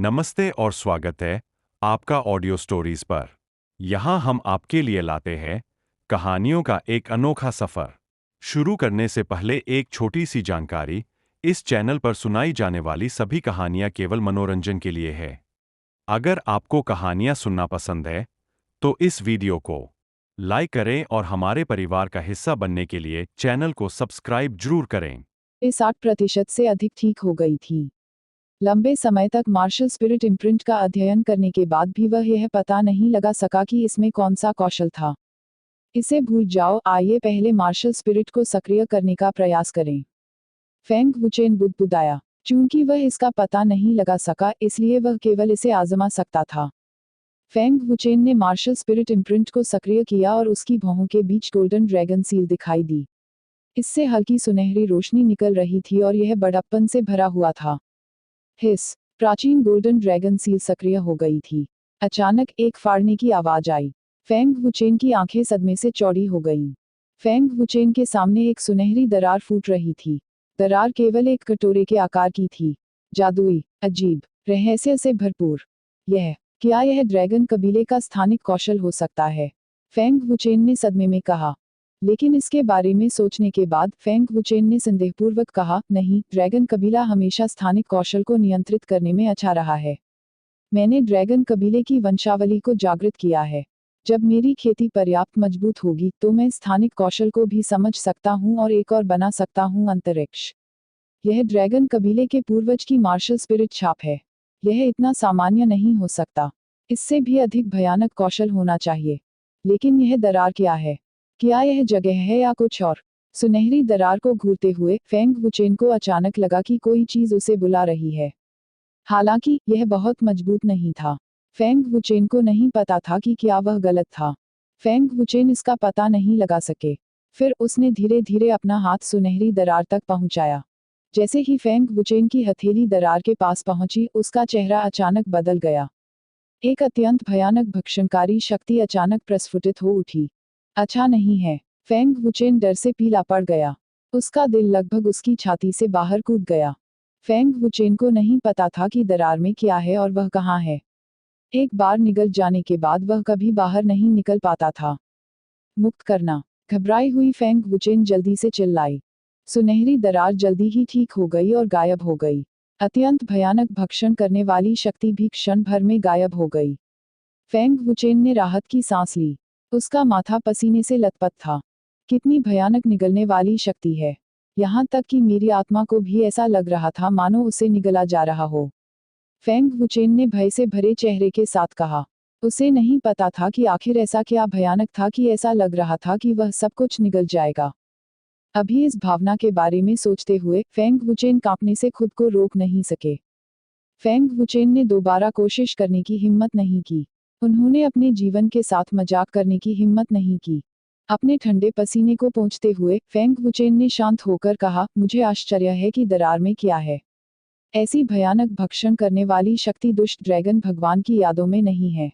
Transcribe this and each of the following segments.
नमस्ते और स्वागत है आपका ऑडियो स्टोरीज पर। यहाँ हम आपके लिए लाते हैं कहानियों का एक अनोखा सफर। शुरू करने से पहले एक छोटी सी जानकारी, इस चैनल पर सुनाई जाने वाली सभी कहानियाँ केवल मनोरंजन के लिए है। अगर आपको कहानियाँ सुनना पसंद है, तो इस वीडियो को लाइक करें और हमारे परिवार का हिस्सा बनने के लिए चैनल को सब्सक्राइब जरूर करें। वे 60% से अधिक ठीक हो गई थी। लंबे समय तक मार्शल स्पिरिट इम्प्रिंट का अध्ययन करने के बाद भी वह यह पता नहीं लगा सका कि इसमें कौन सा कौशल था। इसे भूल जाओ, आइए पहले मार्शल स्पिरिट को सक्रिय करने का प्रयास करें। फेंग वुचेन बुदबुदाया। चूंकि वह इसका पता नहीं लगा सका, इसलिए वह केवल इसे आजमा सकता था। फेंग वुचेन ने मार्शल स्पिरिट इम्प्रिंट को सक्रिय किया और उसकी भौहों के बीच गोल्डन ड्रैगन सील दिखाई दी। इससे हल्की सुनहरी रोशनी निकल रही थी और यह बड़प्पन से भरा हुआ था। हिस, प्राचीन गोल्डन ड्रैगन सील सक्रिय हो गई थी। अचानक एक फाड़ने की आवाज आई। फेंग वुचेन की आंखें सदमे से चौड़ी हो गईं। फेंग वुचेन के सामने एक सुनहरी दरार फूट रही थी। दरार केवल एक कटोरे के आकार की थी। जादुई, अजीब, रहस्य से भरपूर। क्या यह ड्रैगन कबीले का स्थानिक कौशल हो सकता है? फेंग वुचेन ने सदमे में कहा। लेकिन इसके बारे में सोचने के बाद फेंग वुचेन ने संदेहपूर्वक कहा, नहीं, ड्रैगन कबीला हमेशा स्थानिक कौशल को नियंत्रित करने में अच्छा रहा है। मैंने ड्रैगन कबीले की वंशावली को जागृत किया है। जब मेरी खेती पर्याप्त मजबूत होगी तो मैं स्थानिक कौशल को भी समझ सकता हूँ और एक और बना सकता हूँ अंतरिक्ष। यह ड्रैगन कबीले के पूर्वज की मार्शल स्पिरिट छाप है। यह इतना सामान्य नहीं हो सकता। इससे भी अधिक भयानक कौशल होना चाहिए। लेकिन यह दरार क्या है? क्या यह जगह है या कुछ और? सुनहरी दरार को घूरते हुए फेंग वुचेन को अचानक लगा कि कोई चीज उसे बुला रही है। हालांकि यह बहुत मजबूत नहीं था। फेंग वुचेन को नहीं पता था कि क्या वह गलत था। फेंग वुचेन इसका पता नहीं लगा सके। फिर उसने धीरे धीरे अपना हाथ सुनहरी दरार तक पहुंचाया। जैसे ही फेंग वुचेन की हथेली दरार के पास पहुंची, उसका चेहरा अचानक बदल गया। एक अत्यंत भयानक भक्षणकारी शक्ति अचानक प्रस्फुटित हो उठी। अच्छा नहीं है। फेंग वुचेन डर से पीला पड़ गया। उसका दिल लगभग उसकी छाती से बाहर कूद गया। फेंग वुचेन को नहीं पता था कि दरार में क्या है और वह कहाँ है। एक बार निगल जाने के बाद वह कभी बाहर नहीं निकल पाता था। मुक्त करना। घबराई हुई फेंग वुचेन जल्दी से चिल्लाई। सुनहरी दरार जल्दी ही ठीक हो गई और गायब हो गई। अत्यंत भयानक भक्षण करने वाली शक्ति भी क्षण भर में गायब हो गई। फेंग वुचेन ने राहत की सांस ली। उसका माथा पसीने से लथपथ था। कितनी भयानक निगलने वाली शक्ति है। यहाँ तक कि मेरी आत्मा को भी ऐसा लग रहा था मानो उसे निगला जा रहा हो। फेंग वुचेन ने भय से भरे चेहरे के साथ कहा। उसे नहीं पता था कि आखिर ऐसा क्या भयानक था कि ऐसा लग रहा था कि वह सब कुछ निगल जाएगा। अभी इस भावना के बारे में सोचते हुए फेंग वुचेन कांपने से खुद को रोक नहीं सके। फेंग वुचेन ने दोबारा कोशिश करने की हिम्मत नहीं की। उन्होंने अपने जीवन के साथ मजाक करने की हिम्मत नहीं की। अपने ठंडे पसीने को पोंछते हुए फेंग वुचेन ने शांत होकर कहा, मुझे आश्चर्य है कि दरार में क्या है। ऐसी भयानक भक्षण करने वाली शक्ति दुष्ट ड्रैगन भगवान की यादों में नहीं है।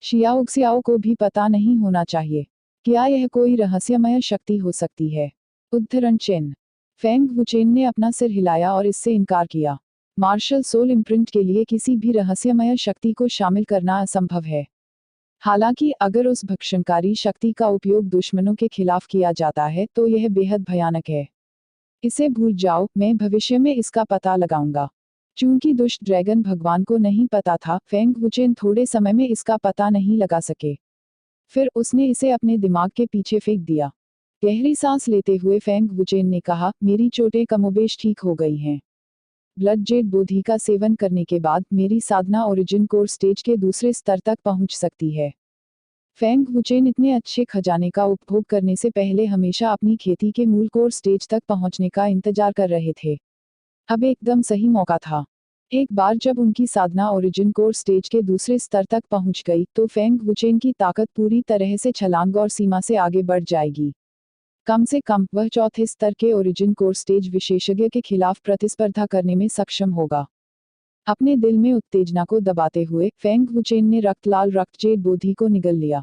शियाओक्सियाओ को भी पता नहीं होना चाहिए। क्या यह कोई रहस्यमय शक्ति हो सकती है? उद्धरण चिन्ह। फेंग वुचेन ने अपना सिर हिलाया और इससे इनकार किया। मार्शल सोल इम्प्रिंट के लिए किसी भी रहस्यमय शक्ति को शामिल करना असंभव है। हालांकि अगर उस भक्षणकारी शक्ति का उपयोग दुश्मनों के खिलाफ किया जाता है तो यह बेहद भयानक है। इसे भूल जाओ, मैं भविष्य में इसका पता लगाऊंगा। चूंकि दुष्ट ड्रैगन भगवान को नहीं पता था, फेंग वुचेन थोड़े समय में इसका पता नहीं लगा सके। फिर उसने इसे अपने दिमाग के पीछे फेंक दिया। गहरी सांस लेते हुए फेंग वुचेन ने कहा, मेरी चोटें कमोबेश ठीक हो गई हैं। ब्लड जेड बोधी का सेवन करने के बाद मेरी साधना ओरिजिन कोर स्टेज के दूसरे स्तर तक पहुंच सकती है। फेंग वुचेन इतने अच्छे खजाने का उपभोग करने से पहले हमेशा अपनी खेती के मूल कोर स्टेज तक पहुंचने का इंतजार कर रहे थे। अब एकदम सही मौका था। एक बार जब उनकी साधना ओरिजिन कोर स्टेज के दूसरे स्तर तक पहुंच गई तो फेंग वुचेन की ताकत पूरी तरह से छलांग और सीमा से आगे बढ़ जाएगी। कम से कम वह चौथे स्तर के ओरिजिन कोर स्टेज विशेषज्ञ के खिलाफ प्रतिस्पर्धा करने में सक्षम होगा। अपने दिल में उत्तेजना को दबाते हुए फेंग वुचेन ने रक्तलाल रक्तजेड बोधी को निगल लिया।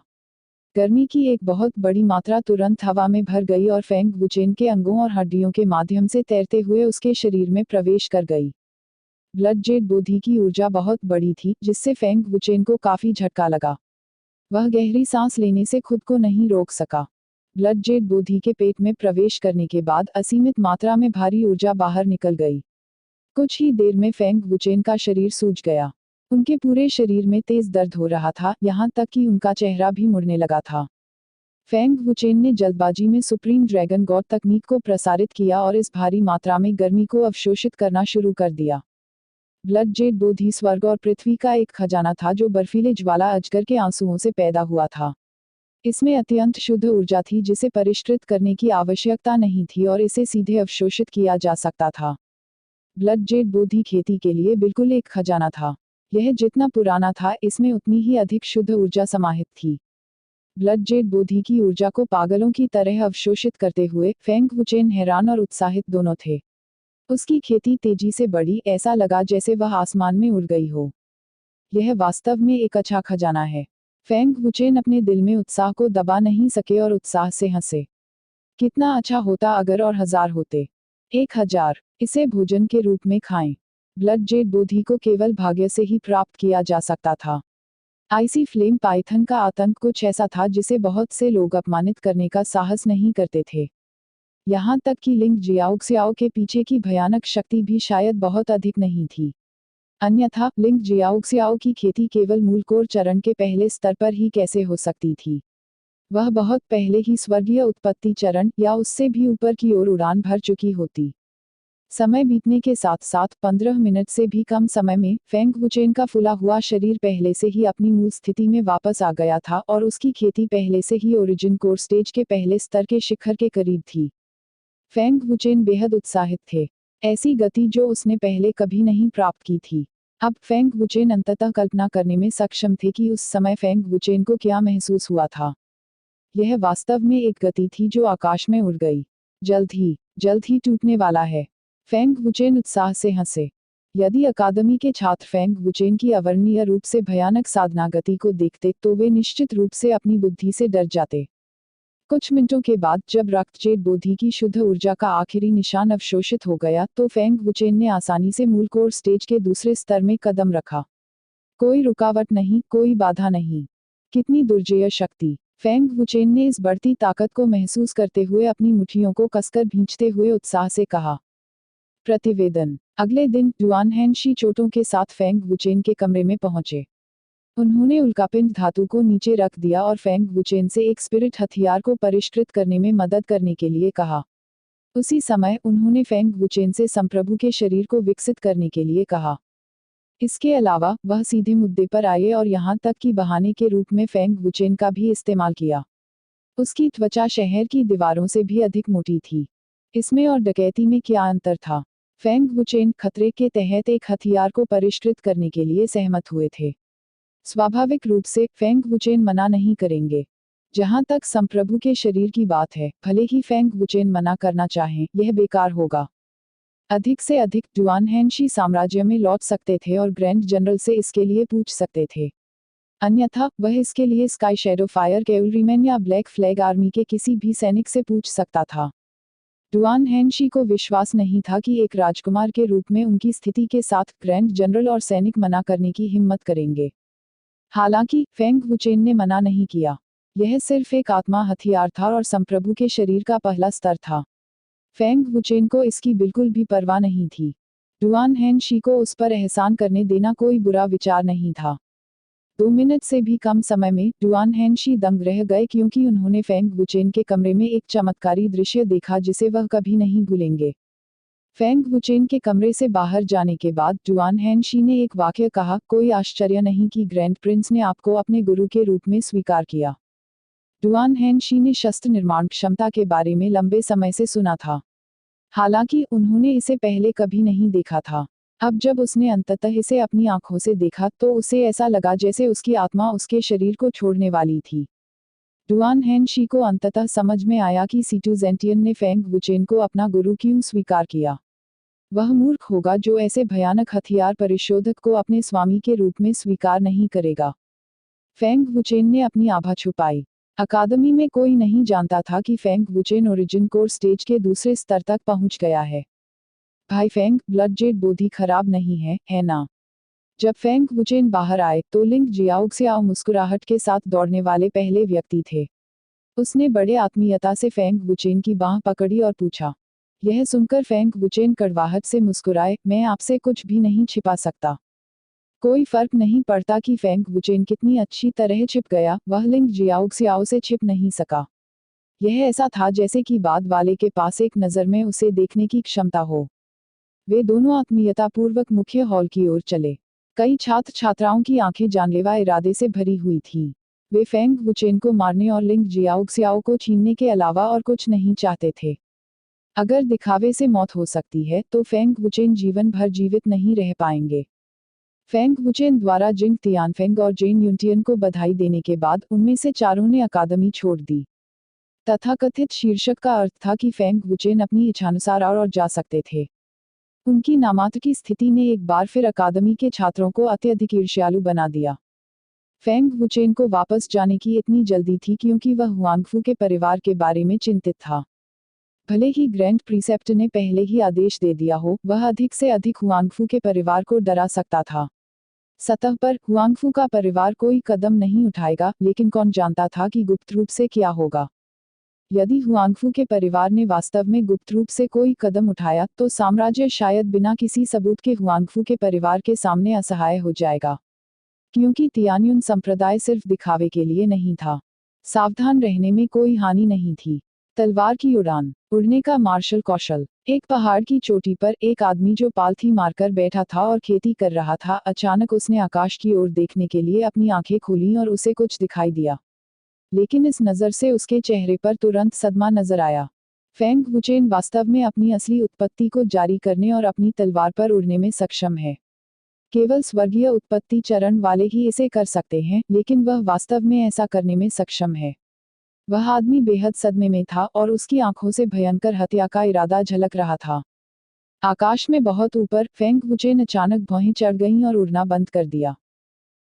गर्मी की एक बहुत बड़ी मात्रा तुरंत हवा में भर गई और फेंग वुचेन के अंगों और हड्डियों के माध्यम से तैरते हुए उसके शरीर में प्रवेश कर गई। ब्लड जेड बोधी की ऊर्जा बहुत बड़ी थी, जिससे फेंग वुचेन को काफी झटका लगा। वह गहरी सांस लेने से खुद को नहीं रोक सका। ब्लड जेड बोधी के पेट में प्रवेश करने के बाद असीमित मात्रा में भारी ऊर्जा बाहर निकल गई। कुछ ही देर में फेंग वुचेन का शरीर सूज गया। उनके पूरे शरीर में तेज दर्द हो रहा था, यहाँ तक कि उनका चेहरा भी मुड़ने लगा था। फेंग वुचेन ने जल्दबाजी में सुप्रीम ड्रैगन गॉड तकनीक को प्रसारित किया और इस भारी मात्रा में गर्मी को अवशोषित करना शुरू कर दिया। ब्लड जेड बोधी स्वर्ग और पृथ्वी का एक खजाना था जो बर्फीले ज्वाला अजगर के आंसुओं से पैदा हुआ था। इसमें अत्यंत शुद्ध ऊर्जा थी जिसे परिष्कृत करने की आवश्यकता नहीं थी और इसे सीधे अवशोषित किया जा सकता था। ब्लड जेड बोधी खेती के लिए बिल्कुल एक खजाना था। यह जितना पुराना था, इसमें उतनी ही अधिक शुद्ध ऊर्जा समाहित थी। ब्लड जेड बोधी की ऊर्जा को पागलों की तरह अवशोषित करते हुए फेंग वुचेन हैरान और उत्साहित दोनों थे। उसकी खेती तेजी से बढ़ी, ऐसा लगा जैसे वह आसमान में उड़ गई हो। यह वास्तव में एक अच्छा खजाना है। फेंग वुचेन अपने दिल में उत्साह को दबा नहीं सके और उत्साह से हंसे। कितना अच्छा होता अगर और 1000 होते। 1000। इसे भोजन के रूप में खाएं। ब्लड जेड बोधी को केवल भाग्य से ही प्राप्त किया जा सकता था। आइसी फ्लेम पाइथन का आतंक कुछ ऐसा था जिसे बहुत से लोग अपमानित करने का साहस नहीं करते थे। यहाँ तक कि लिंग जियाओक्सियाओ के पीछे की भयानक शक्ति भी शायद बहुत अधिक नहीं थी। अन्यथा लिंग जियाओक्सियाओ की खेती केवल मूलकोर चरण के पहले स्तर पर ही कैसे हो सकती थी। वह बहुत पहले ही स्वर्गीय उत्पत्ति चरण या उससे भी ऊपर की ओर उड़ान भर चुकी होती। समय बीतने के साथ साथ 15 मिनट से भी कम समय में फेंग वुचेन का फूला हुआ शरीर पहले से ही अपनी मूल स्थिति में वापस आ गया था और उसकी खेती पहले से ही ओरिजिन कोर स्टेज के पहले स्तर के शिखर के करीब थी। फेंग वुचेन बेहद उत्साहित थे। ऐसी गति जो उसने पहले कभी नहीं प्राप्त की थी। अब फेंग वुचेन अंततः कल्पना करने में सक्षम थे कि उस समय फेंग वुचेन को क्या महसूस हुआ था। यह वास्तव में एक गति थी जो आकाश में उड़ गई। जल्द ही टूटने वाला है। फेंग वुचेन उत्साह से हंसे। यदि अकादमी के छात्र फेंग वुचेन की अवर्णनीय रूप से भयानक साधना गति को देखते तो वे निश्चित रूप से अपनी बुद्धि से डर जाते। कुछ मिनटों के बाद जब रक्त जेड बोधी की शुद्ध ऊर्जा का आखिरी निशान अवशोषित हो गया तो फेंग वुचेन ने आसानी से मूल कोर स्टेज के दूसरे स्तर में कदम रखा। कोई रुकावट नहीं, कोई बाधा नहीं। कितनी दुर्जेय शक्ति। फेंग वुचेन ने इस बढ़ती ताकत को महसूस करते हुए अपनी मुट्ठियों को कसकर भींचते हुए उत्साह से कहा। प्रतिवेदन। अगले दिन जुआन हैनशी चोटों के साथ फेंग वुचेन के कमरे में पहुंचे। उन्होंने उल्कापिंड धातु को नीचे रख दिया और फेंग वुचेन से एक स्पिरिट हथियार को परिष्कृत करने में मदद करने के लिए कहा। उसी समय उन्होंने फेंग वुचेन से संप्रभु के शरीर को विकसित करने के लिए कहा। इसके अलावा वह सीधे मुद्दे पर आए और यहाँ तक कि बहाने के रूप में फेंग वुचेन का भी इस्तेमाल किया। उसकी त्वचा शहर की दीवारों से भी अधिक मोटी थी। इसमें और डकैती में क्या अंतर था? फेंग वुचेन खतरे के तहत एक हथियार को परिष्कृत करने के लिए सहमत हुए थे। स्वाभाविक रूप से फेंग वुचेन मना नहीं करेंगे। जहां तक संप्रभु के शरीर की बात है, भले ही फेंग वुचेन मना करना चाहें, यह बेकार होगा। अधिक से अधिक जुआन हैनशी साम्राज्य में लौट सकते थे और ग्रैंड जनरल से इसके लिए पूछ सकते थे। अन्यथा वह इसके लिए स्काई शैडो फायर कैवलरीमैन या ब्लैक फ्लैग आर्मी के किसी भी सैनिक से पूछ सकता था। जुआन हैनशी को विश्वास नहीं था कि एक राजकुमार के रूप में उनकी स्थिति के साथ ग्रैंड जनरल और सैनिक मना करने की हिम्मत करेंगे। हालांकि फेंग वुचेन ने मना नहीं किया। यह सिर्फ एक आत्मा हथियार था और संप्रभु के शरीर का पहला स्तर था। फेंग वुचेन को इसकी बिल्कुल भी परवाह नहीं थी। जुआन हैनशी को उस पर एहसान करने देना कोई बुरा विचार नहीं था। 2 मिनट से भी कम समय में जुआन हैनशी दंग रह गए क्योंकि उन्होंने फेंग वुचेन के कमरे में एक चमत्कारी दृश्य देखा जिसे वह कभी नहीं भूलेंगे। फेंग वुचेन के कमरे से बाहर जाने के बाद जुआन हैनशी ने एक वाक्य कहा, कोई आश्चर्य नहीं कि ग्रैंड प्रिंस ने आपको अपने गुरु के रूप में स्वीकार किया। जुआन हैनशी ने शस्त्र निर्माण क्षमता के बारे में लंबे समय से सुना था। हालांकि उन्होंने इसे पहले कभी नहीं देखा था। अब जब उसने अंततः इसे अपनी आंखों से देखा तो उसे ऐसा लगा जैसे उसकी आत्मा उसके शरीर को छोड़ने वाली थी। जुआन हैनशी को अंततः समझ में आया कि सीटू जेंटियन ने फेंग वुचेन को अपना गुरु क्यों स्वीकार किया। वह मूर्ख होगा जो ऐसे भयानक हथियार परिशोधक को अपने स्वामी के रूप में स्वीकार नहीं करेगा। फेंग वुचेन ने अपनी आभा छुपाई। अकादमी में कोई नहीं जानता था कि फेंग वुचेन ओरिजिन कोर स्टेज के दूसरे स्तर तक पहुंच गया है। भाई फेंग, ब्लड जेड बोधी खराब नहीं है ना? जब फेंग वुचेन बाहर आए तो लिंग जियाओक्सियाओ मुस्कुराहट के साथ दौड़ने वाले पहले व्यक्ति थे। उसने बड़े आत्मीयता से फेंग वुचेन की बाह पकड़ी और पूछा। यह सुनकर फेंग वुचेन कड़वाहट से मुस्कुराए, मैं आपसे कुछ भी नहीं छिपा सकता। कोई फर्क नहीं पड़ता कि फेंग वुचेन कितनी अच्छी तरह छिप गया, वह लिंग जियाओक्सियाओ से छिप नहीं सका। यह ऐसा था जैसे कि बाद वाले के पास एक नज़र में उसे देखने की क्षमता हो। वे दोनों आत्मीयतापूर्वक मुख्य हॉल की ओर चले। कई छात्र छात्राओं की आंखें जानलेवा इरादे से भरी हुई थीं। वे फेंग वुचेन को मारने और लिंग जियाओक्सियाओ को छीनने के अलावा और कुछ नहीं चाहते थे। अगर दिखावे से मौत हो सकती है तो फेंग वुचेन जीवन भर जीवित नहीं रह पाएंगे। फेंग वुचेन द्वारा जिंग तियानफेंग और जेन यूनटियन को बधाई देने के बाद उनमें से चारों ने अकादमी छोड़ दी। तथाकथित शीर्षक का अर्थ था कि फेंग वुचेन अपनी इच्छानुसार और जा सकते थे। उनकी नामात्र की स्थिति ने एक बार फिर अकादमी के छात्रों को अत्यधिक ईर्ष्यालु बना दिया। फेंग वुचेन को वापस जाने की इतनी जल्दी थी क्योंकि वह हुआंगफू के परिवार के बारे में चिंतित था। भले ही ग्रैंड प्रीसेप्ट ने पहले ही आदेश दे दिया हो, वह अधिक से अधिक हुआंगफू के परिवार को डरा सकता था। सतह पर हुआंगफू का परिवार कोई कदम नहीं उठाएगा, लेकिन कौन जानता था कि गुप्त रूप से क्या होगा। यदि हुआंगफू के परिवार ने वास्तव में गुप्त रूप से कोई कदम उठाया तो साम्राज्य शायद बिना किसी सबूत के हुआंगफू के परिवार के सामने असहाय हो जाएगा। क्योंकि तियानयुन संप्रदाय सिर्फ दिखावे के लिए नहीं था। सावधान रहने में कोई हानि नहीं थी। तलवार की उड़ान, उड़ने का मार्शल कौशल। एक पहाड़ की चोटी पर एक आदमी जो पालथी मारकर बैठा था और खेती कर रहा था, अचानक उसने आकाश की ओर देखने के लिए अपनी आंखें खोलीं और उसे कुछ दिखाई दिया। लेकिन इस नज़र से उसके चेहरे पर तुरंत सदमा नजर आया। फेंग वुचेन वास्तव में अपनी असली उत्पत्ति को जारी करने और अपनी तलवार पर उड़ने में सक्षम है। केवल स्वर्गीय उत्पत्ति चरण वाले ही इसे कर सकते हैं, लेकिन वह वास्तव में ऐसा करने में सक्षम है। वह आदमी बेहद सदमे में था और उसकी आंखों से भयंकर हत्या का इरादा झलक रहा था। आकाश में बहुत ऊपर फेंग वुचेन अचानक भौहें चढ़ गईं और उड़ना बंद कर दिया।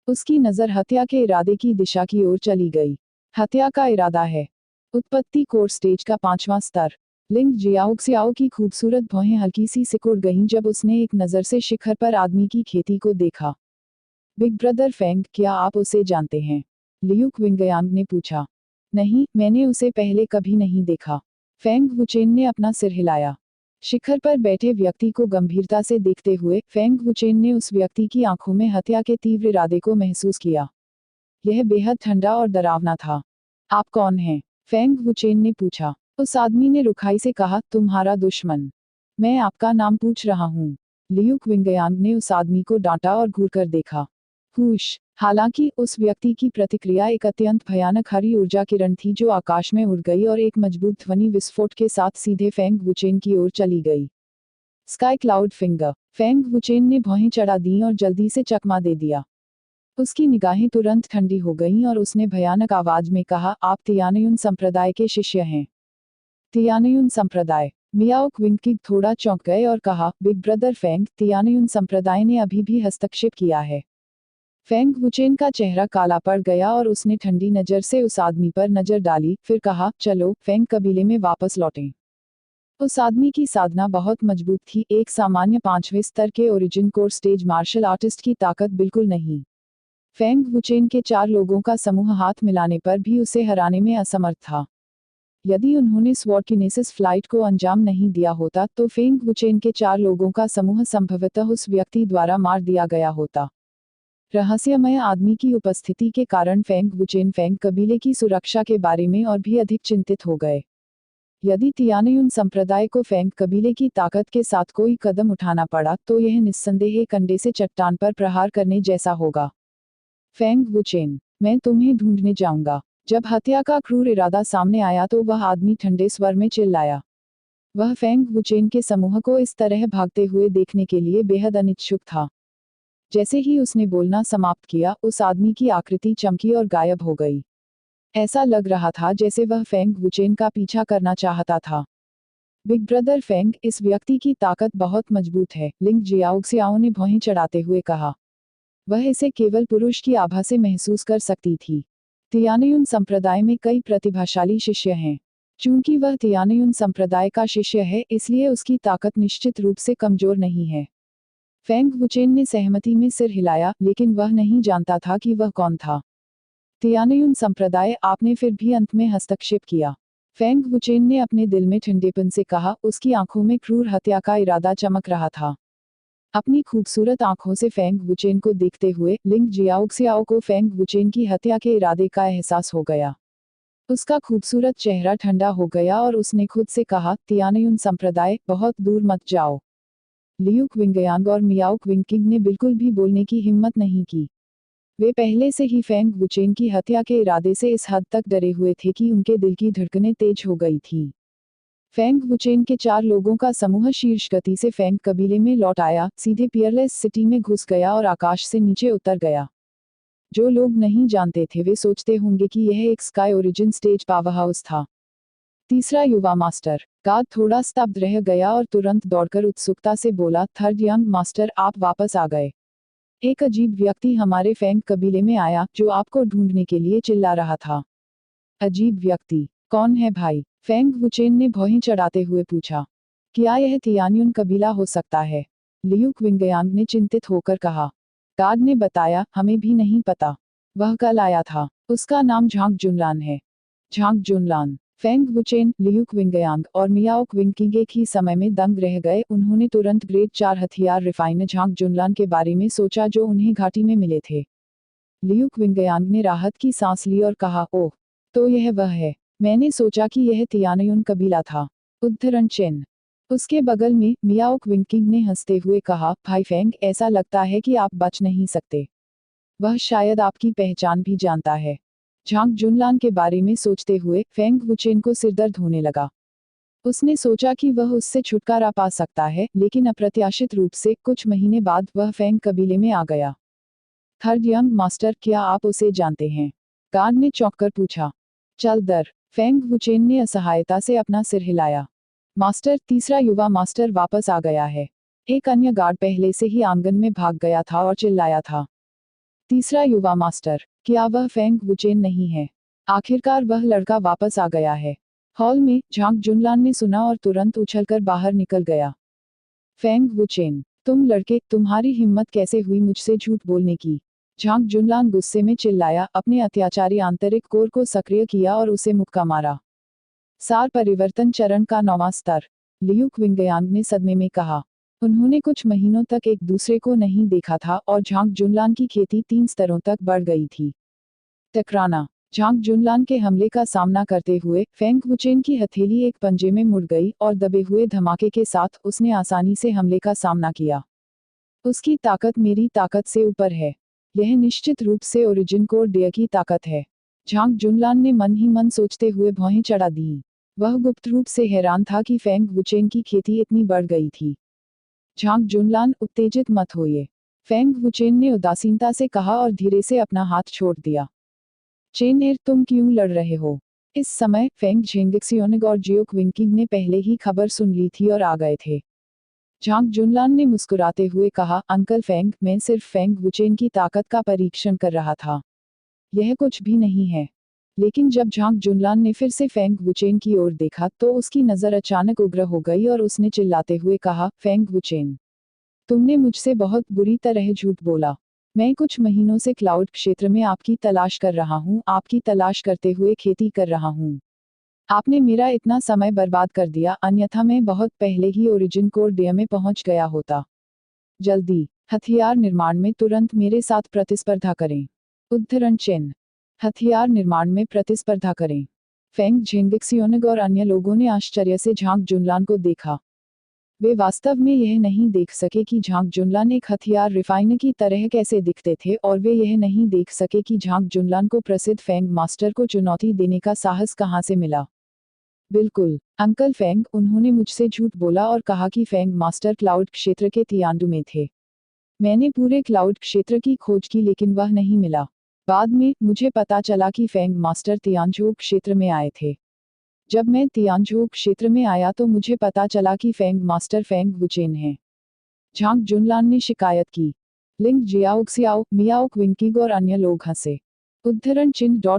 उसकी नज़र हत्या के इरादे की दिशा की ओर चली गई। हत्या का इरादा है। उत्पत्ति कोर स्टेज का 5वां स्तर। लिंग जियाओक्सियाओ की खूबसूरत भौहें हल्की सी सिकुड़ गईं जब उसने एक नज़र से शिखर पर आदमी की खेती को देखा। बिग ब्रदर फेंग, क्या आप उसे जानते हैं? लियू क्विंगयांग ने पूछा। नहीं, मैंने उसे पहले कभी नहीं देखा। फेंग वुचेन ने अपना सिर हिलाया। शिखर पर बैठे व्यक्ति को गंभीरता से देखते हुए फेंग वुचेन ने उस व्यक्ति की आंखों में हत्या के तीव्र इरादे को महसूस किया। यह बेहद ठंडा और डरावना था। आप कौन हैं? फेंग वुचेन ने पूछा। उस आदमी ने रुखाई से कहा, तुम्हारा दुश्मन। मैं आपका नाम पूछ रहा हूँ। लियू क्विंगयांग ने उस आदमी को डांटा और घूरकर देखा। हुश! हालांकि उस व्यक्ति की प्रतिक्रिया एक अत्यंत भयानक हरी ऊर्जा किरण थी जो आकाश में उड़ गई और एक मजबूत ध्वनि विस्फोट के साथ सीधे फेंग वुचेन की ओर चली गई। Sky cloud finger. फेंग वुचेन ने भौहें चढ़ा दी और जल्दी से चकमा दे दिया। उसकी निगाहें तुरंत ठंडी हो गईं और उसने भयानक आवाज में कहा, आप तियानयुन संप्रदाय के शिष्य हैं। तियानयुन संप्रदाय। मियाओ क्विंगकिग थोड़ा चौंक गए और कहा, बिग ब्रदर फेंग, तियानयुन संप्रदाय ने अभी भी हस्तक्षेप किया है। फेंग वुचेन का चेहरा काला पड़ गया और उसने ठंडी नज़र से उस आदमी पर नज़र डाली, फिर कहा, चलो फेंग कबीले में वापस लौटें। उस आदमी की साधना बहुत मजबूत थी, एक सामान्य 5वें स्तर के origin core stage martial artist की ताकत बिल्कुल नहीं। फेंग वुचेन के 4 लोगों का समूह हाथ मिलाने पर भी उसे हराने में असमर्थ था। यदि उन्होंने स्वॉर्किनेसिस फ्लाइट को अंजाम नहीं दिया होता तो फेंग वुचेन के 4 लोगों का समूह संभवतः उस व्यक्ति द्वारा मार दिया गया होता। रहस्यमय आदमी की उपस्थिति के कारण फेंग वुचेन फेंग कबीले की सुरक्षा के बारे में और भी अधिक चिंतित हो गए। यदि तियानयुन संप्रदाय को फेंग कबीले की ताकत के साथ कोई कदम उठाना पड़ा तो यह निस्संदेह एक कंडे से चट्टान पर प्रहार करने जैसा होगा। फेंग वुचेन, मैं तुम्हें ढूंढने जाऊंगा। जब हत्या का क्रूर इरादा सामने आया तो वह आदमी ठंडे स्वर में चिल्लाया। वह फेंग वुचेन के समूह को इस तरह भागते हुए देखने के लिए बेहद अनिच्छुक था। जैसे ही उसने बोलना समाप्त किया, उस आदमी की आकृति चमकी और गायब हो गई। ऐसा लग रहा था जैसे वह फेंग वुचेन का पीछा करना चाहता था। बिग ब्रदर फेंग, इस व्यक्ति की ताकत बहुत मजबूत है, लिंग जियाओक्सियाओ ने भौहें चढ़ाते हुए कहा। वह इसे केवल पुरुष की आभा से महसूस कर सकती थी। तियानयुन संप्रदाय में कई प्रतिभाशाली शिष्य हैं। चूंकि वह तियानयुन संप्रदाय का शिष्य है, इसलिए उसकी ताकत निश्चित रूप से कमजोर नहीं है। फेंग वुचेन ने सहमति में सिर हिलाया, लेकिन वह नहीं जानता था कि वह कौन था। तियानयुन संप्रदाय, आपने फिर भी अंत में हस्तक्षेप किया। फेंग वुचेन ने अपने दिल में ठंडेपन से कहा, उसकी आंखों में क्रूर हत्या का इरादा चमक रहा था। अपनी खूबसूरत आंखों से फेंग वुचेन को देखते हुए लिंग जियाओक्सियाओ को फेंग वुचेन की हत्या के इरादे का एहसास हो गया। उसका खूबसूरत चेहरा ठंडा हो गया और उसने खुद से कहा, तियानयुन संप्रदाय, बहुत दूर मत जाओ। लियू क्विंगयांग और मियाओ क्विंगकिंग ने बिल्कुल भी बोलने की हिम्मत नहीं की। वे पहले से ही फेंग वुचेन की हत्या के इरादे से इस हद तक डरे हुए थे कि उनके दिल की धड़कनें तेज हो गई थी। फेंग वुचेन के 4 लोगों का समूह शीर्ष गति से फेंग कबीले में लौट आया, सीधे पियरलेस सिटी में घुस गया और आकाश से नीचे उतर गया। जो लोग नहीं जानते थे वे सोचते होंगे कि यह एक स्काई ओरिजिन स्टेज पावरहाउस था। तीसरा युवा मास्टर। गार्ड थोड़ा स्तब्ध रह गया और तुरंत दौड़कर उत्सुकता से बोला, थर्ड यंग मास्टर, आप वापस आ गए। एक अजीब व्यक्ति हमारे फेंग कबीले में आया, जो आपको ढूंढने के लिए चिल्ला रहा था। अजीब व्यक्ति? कौन है भाई? फेंग वुचेन ने भौहें चढ़ाते हुए पूछा। क्या यह तियानयुन कबीला हो सकता है? लियू क्विंगयांग ने चिंतित होकर कहा। गार्ड ने बताया, हमें भी नहीं पता। वह कल आया था। उसका नाम झांग जुनलान है। झांग जुनलान। फेंग वुचेन, लियू क्विंगयांग और मियाओ क्विंगकिंग एक ही समय में दंग रह गए। उन्होंने तुरंत ग्रेड 4 हथियार रिफाइनर झांग जुनलान के बारे में सोचा जो उन्हें घाटी में मिले थे। लियू क्विंगयांग ने राहत की सांस ली और कहा, ओह, तो यह वह है। मैंने सोचा कि यह तियानयुन कबीला था। उद्धरण चिन्ह। उसके बगल में मियाओ क्विंगकिंग ने हंसते हुए कहा, भाई फेंग, ऐसा लगता है कि आप बच नहीं सकते। वह शायद आपकी पहचान भी जानता है। झांग जुनलान के बारे में सोचते हुए फेंग वुचेन को सिरदर्द होने लगा। उसने सोचा कि वह उससे छुटकारा पा सकता है, लेकिन अप्रत्याशित रूप से कुछ महीने बाद वह फेंग कबीले में आ गया। थर्ड यंग मास्टर, क्या आप उसे जानते हैं? गार्ड ने चौंककर पूछा। चल दर। फेंग वुचेन ने असहायता से अपना सिर हिलाया। मास्टर, तीसरा युवा मास्टर वापस आ गया है। एक अन्य गार्ड पहले से ही आंगन में भाग गया था और चिल्लाया था। तीसरा युवा मास्टर? क्या वह फेंग वुचेन नहीं है? आखिरकार वह लड़का वापस आ गया है। हॉल में झांग जुनलान ने सुना और तुरंत उछलकर बाहर निकल गया। फेंग वुचेन, तुम लड़के, तुम्हारी हिम्मत कैसे हुई मुझसे झूठ बोलने की? झांग जुनलान गुस्से में चिल्लाया, अपने अत्याचारी आंतरिक कोर को सक्रिय किया और उसे मुक्का मारा। सार परिवर्तन चरण का 9वां स्तर। लियू क्विंगयांग ने सदमे में कहा। उन्होंने कुछ महीनों तक एक दूसरे को नहीं देखा था और झांग जुनलान की खेती 3 स्तरों तक बढ़ गई थी। टकराना। झांग जुनलान के हमले का सामना करते हुए फेंग वुचेन की हथेली एक पंजे में मुड़ गई और दबे हुए धमाके के साथ उसने आसानी से हमले का सामना किया। उसकी ताकत मेरी ताकत से ऊपर है। यह निश्चित रूप से ओरिजिन कोर डेयर की ताकत है। झांग जुनलान ने मन ही मन सोचते हुए भौहें चढ़ा दी। वह गुप्त रूप से हैरान था कि फेंग वुचेन की खेती इतनी बढ़ गई थी। झांग जुनलान, उत्तेजित मत होइए। फेंग वुचेन ने उदासीनता से कहा और धीरे से अपना हाथ छोड़ दिया। चेनएर, तुम क्यों लड़ रहे हो? इस समय फेंग झेंगक्सियोनिग और जियो क्विंगकिंग ने पहले ही खबर सुन ली थी और आ गए थे। झांग जुनलान ने मुस्कुराते हुए कहा, अंकल फेंग, मैं सिर्फ फेंग वुचेन की ताकत का परीक्षण कर रहा था। यह कुछ भी नहीं है। लेकिन जब झांग जुनलान ने फिर से फेंग वुचेन की ओर देखा तो उसकी नज़र अचानक उग्र हो गई और उसने चिल्लाते हुए कहा, फेंग वुचेन, तुमने मुझसे बहुत बुरी तरह झूठ बोला। मैं कुछ महीनों से क्लाउड क्षेत्र में आपकी तलाश कर रहा हूँ, आपकी तलाश करते हुए खेती कर रहा हूँ। आपने मेरा इतना समय बर्बाद कर दिया, अन्यथा मैं बहुत पहले ही ओरिजिन कोर डेयर में पहुंच गया होता। जल्दी, हथियार निर्माण में तुरंत मेरे साथ प्रतिस्पर्धा करें। उद्धरण चिन्ह। हथियार निर्माण में प्रतिस्पर्धा करें। फेंग झेंगक्सियोनिग और अन्य लोगों ने आश्चर्य से झांग जुनलान को देखा। वे वास्तव में यह नहीं देख सके कि झांग जुनलान एक हथियार रिफाइनर की तरह कैसे दिखते थे और वे यह नहीं देख सके कि झांग जुनलान को प्रसिद्ध फेंग मास्टर को चुनौती देने का साहस कहां से मिला। बिल्कुल, अंकल फेंग, उन्होंने मुझसे झूठ बोला और कहा कि फेंग मास्टर क्लाउड क्षेत्र के तियांडू में थे। मैंने पूरे क्लाउड क्षेत्र की खोज की लेकिन वह नहीं मिला। बाद में मुझे पता चला कि फेंग मास्टर तियानजू क्षेत्र में आए थे। जब मैं तियानजू क्षेत्र में आया तो मुझे पता चला कि फेंग मास्टर फेंग वुचेन हैं। झांग जुनलान ने शिकायत की। लिंग जियाओक्सियाओ, मियाओ क्विंगकिंग और अन्य लोग हंसे। उद्धरण चिन्ह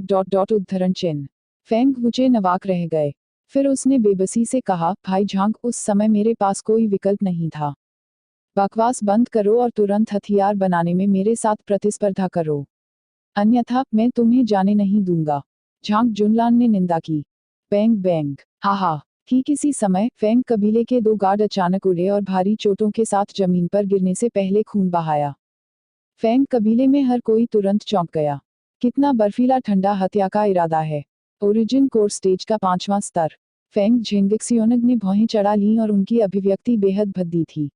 उद्धरण चिन्ह। फेंग वुचेन अवाक रह गए। फिर उसने बेबसी से कहा, भाई झांग, उस समय मेरे पास कोई विकल्प नहीं था। बकवास बंद करो और तुरंत हथियार बनाने में मेरे साथ प्रतिस्पर्धा करो, अन्यथा मैं तुम्हें जाने नहीं दूंगा। झांग जुनलान ने निंदा की। बैंग बैंग, हाहा। ठीक इसी समय फेंग कबीले के 2 गार्ड अचानक उड़े और भारी चोटों के साथ जमीन पर गिरने से पहले खून बहाया। फेंग कबीले में हर कोई तुरंत चौंक गया। कितना बर्फीला ठंडा हत्या का इरादा है। ओरिजिन कोर स्टेज का 5वां स्तर। फेंग झिंगक्सियोनग ने भौहें चढ़ा लीं और उनकी अभिव्यक्ति बेहद भद्दी थी।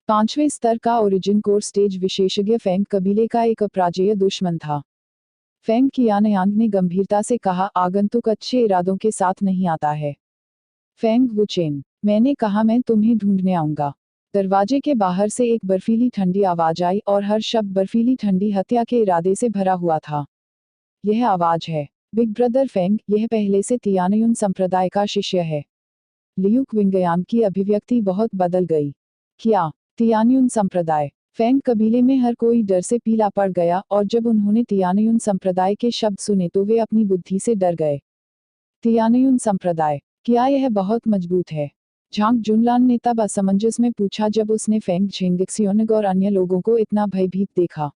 5वें स्तर का ओरिजिन कोर स्टेज विशेषज्ञ फेंग कबीले का एक अपराजेय दुश्मन था। फेंग कियानयांग ने गंभीरता से कहा, आगंतुक अच्छे इरादों के साथ नहीं आता है। फेंग वुचेन, मैंने कहा मैं तुम्हें ढूंढने आऊंगा। दरवाजे के बाहर से एक बर्फीली ठंडी आवाज आई और हर शब्द बर्फीली ठंडी हत्या के इरादे से भरा हुआ था। यह आवाज है बिग ब्रदर फेंग, यह पहले से तियानयुन संप्रदाय का शिष्य है। लियू क्विंगयांग की अभिव्यक्ति बहुत बदल गई। क्या तियानयुन संप्रदाय? फेंग कबीले में हर कोई डर से पीला पड़ गया और जब उन्होंने तियानयुन संप्रदाय के शब्द सुने तो वे अपनी बुद्धि से डर गए। तियानयुन संप्रदाय, क्या यह बहुत मजबूत है? झांग जुनलान ने तब असमंजस में पूछा जब उसने फेंग झिंगक्सियोनग और अन्य लोगों को इतना भयभीत देखा।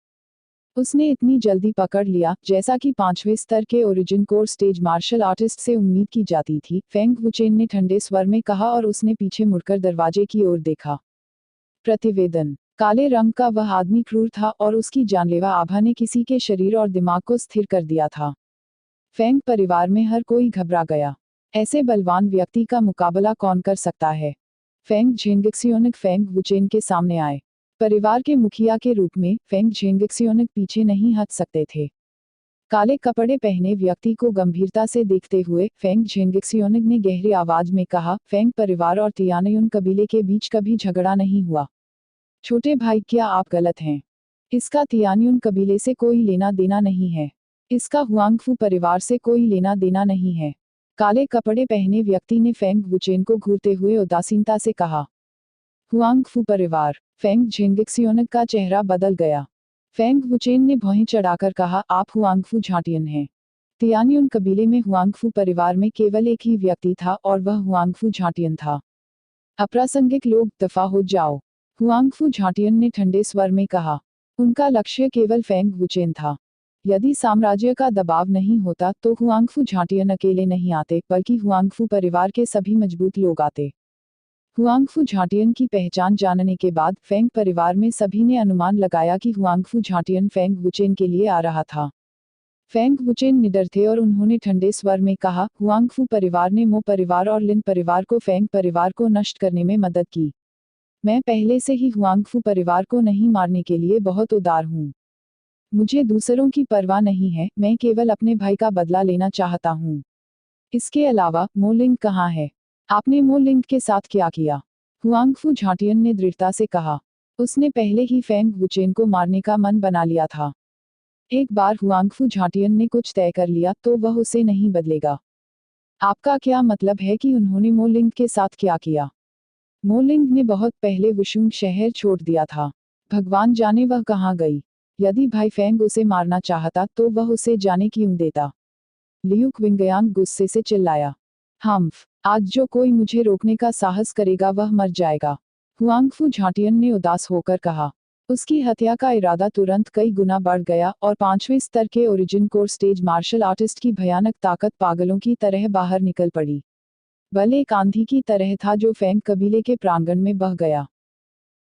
उसने इतनी जल्दी पकड़ लिया, जैसा कि 5वें स्तर के origin core stage martial artist से उम्मीद की जाती थी। फेंग वुचेन ने ठंडे स्वर में कहा और उसने पीछे मुड़कर दरवाजे की ओर देखा। प्रतिवेदन, काले रंग का वह आदमी क्रूर था और उसकी जानलेवा आभा ने किसी के शरीर और दिमाग को स्थिर कर दिया था। फेंग परिवार में हर कोई घबरा गया। ऐसे बलवान व्यक्ति का मुकाबला कौन कर सकता है? फेंग झिंगक्सियोनग फेंग वुचेन के सामने आए। परिवार के मुखिया के रूप में फेंग झिंगक्सियोनग पीछे नहीं हट सकते थे। काले कपड़े पहने व्यक्ति को गंभीरता से देखते हुए फेंग झिंगक्सियोनग ने गहरी आवाज में कहा, फेंग परिवार और तियानयुन कबीले के बीच कभी झगड़ा नहीं हुआ। छोटे भाई, क्या आप गलत हैं? इसका तियानयुन कबीले से कोई लेना देना नहीं है। इसका हुआंगफू परिवार से कोई लेना देना नहीं है। काले कपड़े पहने व्यक्ति ने फेंग वुचेन को घूरते हुए उदासीनता से कहा। हुआंगफू परिवार। फेंग झिंगक्सियोनग का चेहरा बदल गया। फेंग वुचेन ने भौहें चढ़ाकर कहा, आप हुआंगफू झाटियन हैं। तियानयुन कबीले में हुआंगफू परिवार में केवल एक ही व्यक्ति था और वह हुआंगफू झाटियन था। अप्रासंगिक लोग, दफा हो जाओ। हुआंगफू झाटियन ने ठंडे स्वर में कहा। उनका लक्ष्य केवल फेंग वुचेन था। यदि साम्राज्य का दबाव नहीं होता तो हुआंगफू झाटियन अकेले नहीं आते, बल्कि हुआंगफू परिवार के सभी मजबूत लोग आते। हुआंगफू झाटियन की पहचान जानने के बाद फेंग परिवार में सभी ने अनुमान लगाया कि हुआंगफू झाटियन फेंग वुचेन के लिए आ रहा था। फेंग वुचेन निडर थे और उन्होंने ठंडे स्वर में कहा, हुआंगफू परिवार ने मो परिवार और लिन परिवार को फेंग परिवार को नष्ट करने में मदद की। मैं पहले से ही हुआंगफू परिवार को नहीं मारने के लिए बहुत उदार हूँ। मुझे दूसरों की परवाह नहीं है, मैं केवल अपने भाई का बदला लेना चाहता हूँ। इसके अलावा मो लिंग कहाँ है? आपने मो लिंग के साथ क्या किया? हुआंगफू झाटियन ने दृढ़ता से कहा। उसने पहले ही फेंग वुचेन को मारने का मन बना लिया था। एक बार हुआंगफू झाटियन ने कुछ तय कर लिया तो वह उसे नहीं बदलेगा। आपका क्या मतलब है कि उन्होंने मो लिंग के साथ क्या किया? मो लिंग ने बहुत पहले वुशुंग शहर छोड़ दिया था। भगवान जाने वह कहाँ गई। यदि भाई फेंग उसे मारना चाहता तो वह उसे जाने क्यों देता? लियू क्विंगयांग गुस्से से चिल्लाया। हम्फ, आज जो कोई मुझे रोकने का साहस करेगा वह मर जाएगा। हुआंगफू झाटियन ने उदास होकर कहा। उसकी हत्या का इरादा तुरंत कई गुना बढ़ गया और 5वें स्तर के origin core stage martial artist की भयानक ताकत पागलों की तरह बाहर निकल पड़ी। बल एक आंधी की तरह था जो फेंग कबीले के प्रांगण में बह गया।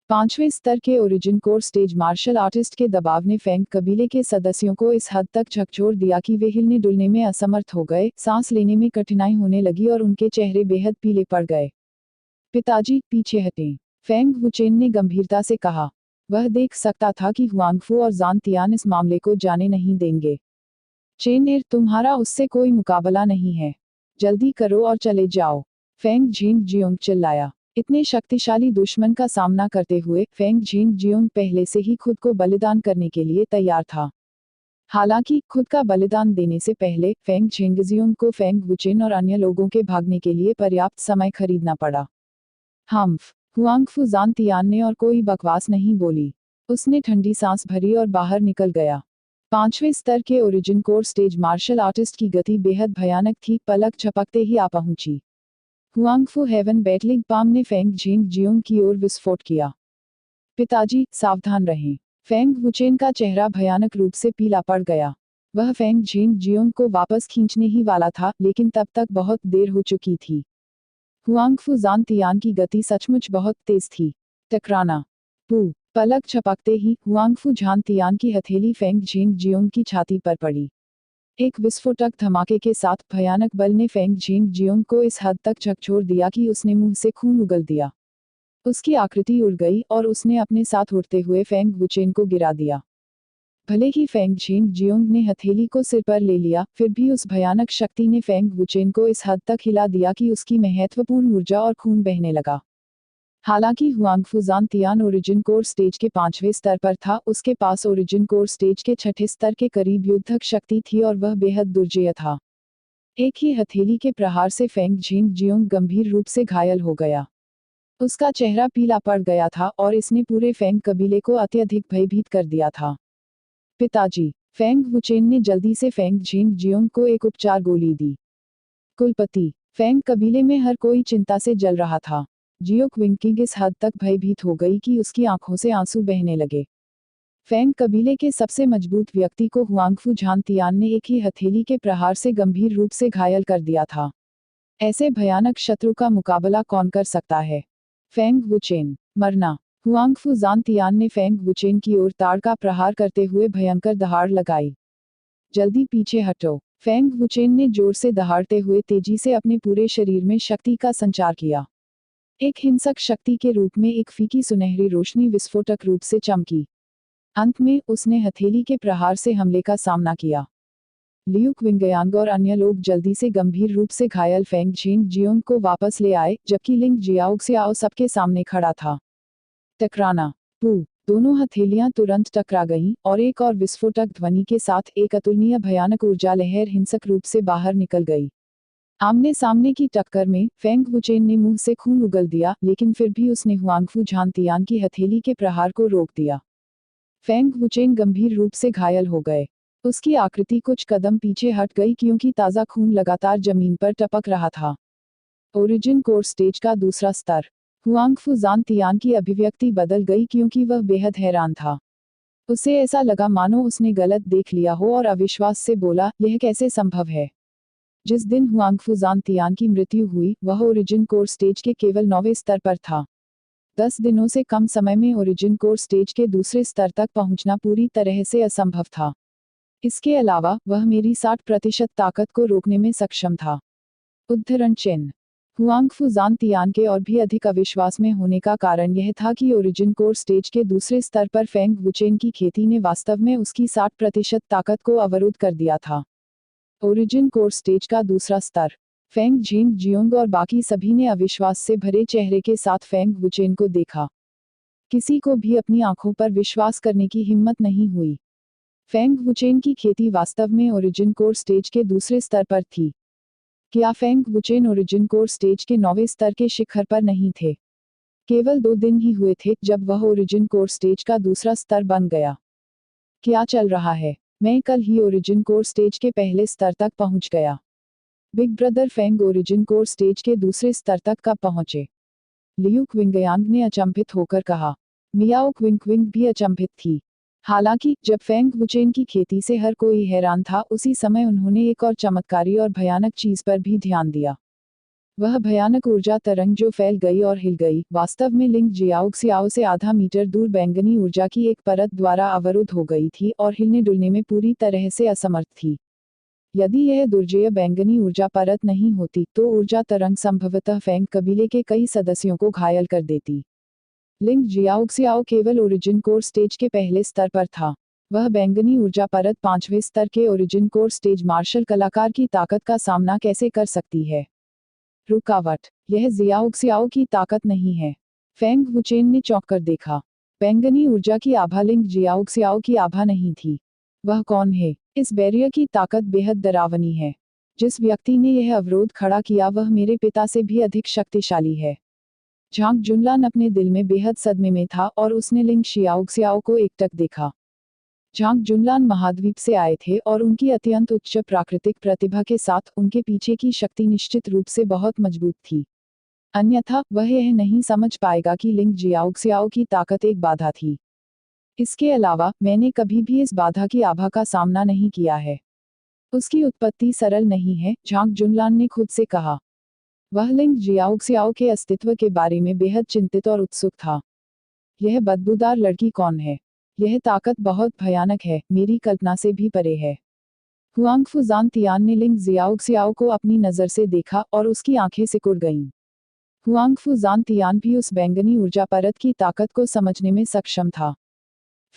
5वें स्तर के origin core stage martial artist के दबाव ने फेंग कबीले के सदस्यों को इस हद तक झकझोर दिया कि वे हिलने डुलने में असमर्थ हो गए, सांस लेने में कठिनाई होने लगी और उनके चेहरे बेहद पीले पड़ गए। पिताजी, पीछे हटें, फेंग वुचेन ने गंभीरता से कहा। वह देख सकता था कि हुआंगफू और जान तियान इस मामले को जाने नहीं देंगे। चेनएर, तुम्हारा उससे कोई मुकाबला नहीं है। जल्दी करो और चले जाओ। फेंग झिंग जियोंग चिल्लाया। इतने शक्तिशाली दुश्मन का सामना करते हुए फेंग झिंग जियोंग पहले से ही खुद को बलिदान करने के लिए तैयार था। हालांकि खुद का बलिदान देने से पहले फेंग झिंगजियोंग को फेंग वुचेन और अन्य लोगों के भागने के लिए पर्याप्त समय खरीदना पड़ा। हम्फ, हुआंगफू जान तियान ने और कोई बकवास नहीं बोली। उसने ठंडी सांस भरी और बाहर निकल गया। 5वें स्तर के origin core stage martial artist की गति बेहद भयानक थी, पलक झपकते ही आ पहुंची। हुआंगफू हेवन बैटलिंग पाम ने फेंग झेंग जियोंग की ओर विस्फोट किया। पिताजी, सावधान रहें। फेंग वुचेन का चेहरा भयानक रूप से पीला पड़ गया। वह फेंग झेंग जियोंग को वापस खींचने ही वाला था, लेकिन तब तक बहुत देर हो चुकी थी। हुआंगफू जान तियान की गति सचमुच बहुत तेज थी। टकराना। पू। पलक झपकते ही हुआंगफू झान तियान की हथेली फेंग झेंग जियोंग की छाती पर पड़ी। एक विस्फोटक धमाके के साथ भयानक बल ने फेंग झेंग जियोंग को इस हद तक झकझोर दिया कि उसने मुंह से खून उगल दिया। उसकी आकृति उड़ गई और उसने अपने साथ उड़ते हुए फेंग वुचेन को गिरा दिया। भले ही फेंग झेंग जियोंग ने हथेली को सिर पर ले लिया, फिर भी उस भयानक शक्ति ने फेंग वुचेन को इस हद तक हिला दिया कि उसकी महत्वपूर्ण ऊर्जा और खून बहने लगा। हालांकि हुआंगफू जान तियान ओरिजिन कोर स्टेज के 5वें स्तर पर था, उसके पास ओरिजिन कोर स्टेज के 6ठे स्तर के करीब युद्धक शक्ति थी और वह बेहद दुर्जेय था। एक ही हथेली के प्रहार से फेंग झेंग जियोंग गंभीर रूप से घायल हो गया। उसका चेहरा पीला पड़ गया था और इसने पूरे फेंग कबीले को अत्यधिक भयभीत कर दिया था। पिताजी, फेंग वुचेन ने जल्दी से फेंग झेंग जियोंग को एक उपचार गोली दी। कुलपति, फेंग कबीले में हर कोई चिंता से जल रहा था। जियो क्विंकिंग इस हद तक भयभीत हो गई कि उसकी आंखों से आंसू बहने लगे। फेंग कबीले के सबसे मजबूत व्यक्ति को हुआंगफू झान तियान ने एक ही हथेली के प्रहार से गंभीर रूप से घायल कर दिया था। ऐसे भयानक शत्रु का मुकाबला कौन कर सकता है? फेंग वुचेन, मरना। हुआंगफू जान तियान ने फेंग वुचेन की ओर ताड़ का प्रहार करते हुए भयंकर दहाड़ लगाई। जल्दी पीछे हटो। फेंग वुचेन ने जोर से दहाड़ते हुए तेजी से अपने पूरे शरीर में शक्ति का संचार किया। एक हिंसक शक्ति के रूप में एक फीकी सुनहरी रोशनी विस्फोटक रूप से चमकी। अंत में उसने हथेली के प्रहार से हमले का सामना किया। लियू क्विंगयांग और अन्य लोग जल्दी से गंभीर रूप से घायल फेंग झेंग जियोंग को वापस ले आए, जबकि लिंग जियाओक्सियाओ सबके सामने खड़ा था। टकराना। पू। दोनों हथेलियां तुरंत टकरा गईं और एक और विस्फोटक ध्वनि के साथ एक अतुलनीय भयानक ऊर्जा लहर हिंसक रूप से बाहर निकल गई। आमने सामने की टक्कर में फेंग वुचेन ने मुंह से खून उगल दिया, लेकिन फिर भी उसने हुआंगफू झान तियान की हथेली के प्रहार को रोक दिया। फेंग वुचेन गंभीर रूप से घायल हो गए। उसकी आकृति कुछ कदम पीछे हट गई क्योंकि ताज़ा खून लगातार जमीन पर टपक रहा था। ओरिजिन कोर स्टेज का दूसरा स्तर। हुआंगफू जान तियान की अभिव्यक्ति बदल गई क्योंकि वह बेहद हैरान था। उसे ऐसा लगा मानो उसने गलत देख लिया हो और अविश्वास से बोला, यह कैसे संभव है? जिस दिन हुआंगफू जान तियान की मृत्यु हुई, वह ओरिजिन कोर स्टेज के केवल 9वें स्तर पर था। 10 दिनों से कम समय में ओरिजिन कोर स्टेज के दूसरे स्तर तक पहुंचना पूरी तरह से असंभव था। इसके अलावा वह मेरी 60% ताकत को रोकने में सक्षम था। उद्धरण चिन्ह। हुआंगफू जान तियान के और भी अधिक अविश्वास में होने का कारण यह था कि ओरिजिन कोर स्टेज के दूसरे स्तर पर फेंग वुचेन की खेती ने वास्तव में उसकी 60% ताकत को अवरुद्ध कर दिया था। ओरिजिन कोर स्टेज का दूसरा स्तर। फेंग झेंग जियोंग और बाकी सभी ने अविश्वास से भरे चेहरे के साथ फेंग वुचेन को देखा। किसी को भी अपनी आंखों पर विश्वास करने की हिम्मत नहीं हुई। फेंग वुचेन की खेती वास्तव में ओरिजिन कोर स्टेज के दूसरे स्तर पर थी। क्या फेंग वुचेन ओरिजिन कोर स्टेज के 9वें स्तर के शिखर पर नहीं थे? केवल 2 दिन ही हुए थे जब वह ओरिजिन कोर स्टेज का दूसरा स्तर बन गया। क्या चल रहा है? मैं कल ही ओरिजिन कोर स्टेज के पहले स्तर तक पहुंच गया। Big brother Feng origin core stage के दूसरे स्तर तक कब पहुंचे? लियू क्विंगयांग ने अचंभित होकर कहा। मियाओ क्विंग भी अचंभित थी। हालांकि जब फेंग वुचेन की खेती से हर कोई हैरान था, उसी समय उन्होंने एक और चमत्कारी और भयानक चीज पर भी ध्यान दिया। वह भयानक ऊर्जा तरंग जो फैल गई और हिल गई, वास्तव में लिंग जियाओक्सियाओ से आधा मीटर दूर बैंगनी ऊर्जा की एक परत द्वारा अवरुद्ध हो गई थी और हिलने डुलने में पूरी तरह से असमर्थ थी। यदि यह दुर्जेय बैंगनी ऊर्जा परत नहीं होती तो ऊर्जा तरंग संभवतः फेंग कबीले के कई सदस्यों को घायल कर देती। लिंग जियाओक्सियाओ केवल ओरिजिन कोर स्टेज के पहले स्तर पर था। वह बैंगनी ऊर्जा परत 5वें स्तर के ओरिजिन कोर स्टेज मार्शल कलाकार की ताकत का सामना कैसे कर सकती है? रुकावट। यह जियाओक्सियाओ की ताकत नहीं है। फेंग वुचेन ने चौंक कर देखा। बैंगनी ऊर्जा की आभा लिंग जियाओक्सियाओ की आभा नहीं थी। वह कौन है? इस बैरियर की ताकत बेहद डरावनी है। जिस व्यक्ति ने यह अवरोध खड़ा किया वह मेरे पिता से भी अधिक शक्तिशाली है। झांग जुनलान अपने दिल में बेहद सदमे में था और उसने लिंग शियाओक्सियाओ को एकटक देखा। झांग जुनलान महाद्वीप से आए थे और उनकी अत्यंत उच्च प्राकृतिक प्रतिभा के साथ उनके पीछे की शक्ति निश्चित रूप से बहुत मजबूत थी। अन्यथा वह यह नहीं समझ पाएगा कि लिंग जियाओक्सियाओ की ताकत एक बाधा थी। इसके अलावा मैंने कभी भी इस बाधा की आभा का सामना नहीं किया है। उसकी उत्पत्ति सरल नहीं है, झांग जुनलान ने खुद से कहा। वह लिंग जियाओक्सियाओ के अस्तित्व के बारे में बेहद चिंतित और उत्सुक था। यह बदबूदार लड़की कौन है? यह ताकत बहुत भयानक है, मेरी कल्पना से भी परे है। हुआंगफू जानतियान ने लिंग जियाओक्सियाओ को अपनी नज़र से देखा और उसकी आंखें सिकुड़ गईं। हुआंगफू जानतियान भी उस बैंगनी ऊर्जा परत की ताकत को समझने में सक्षम था।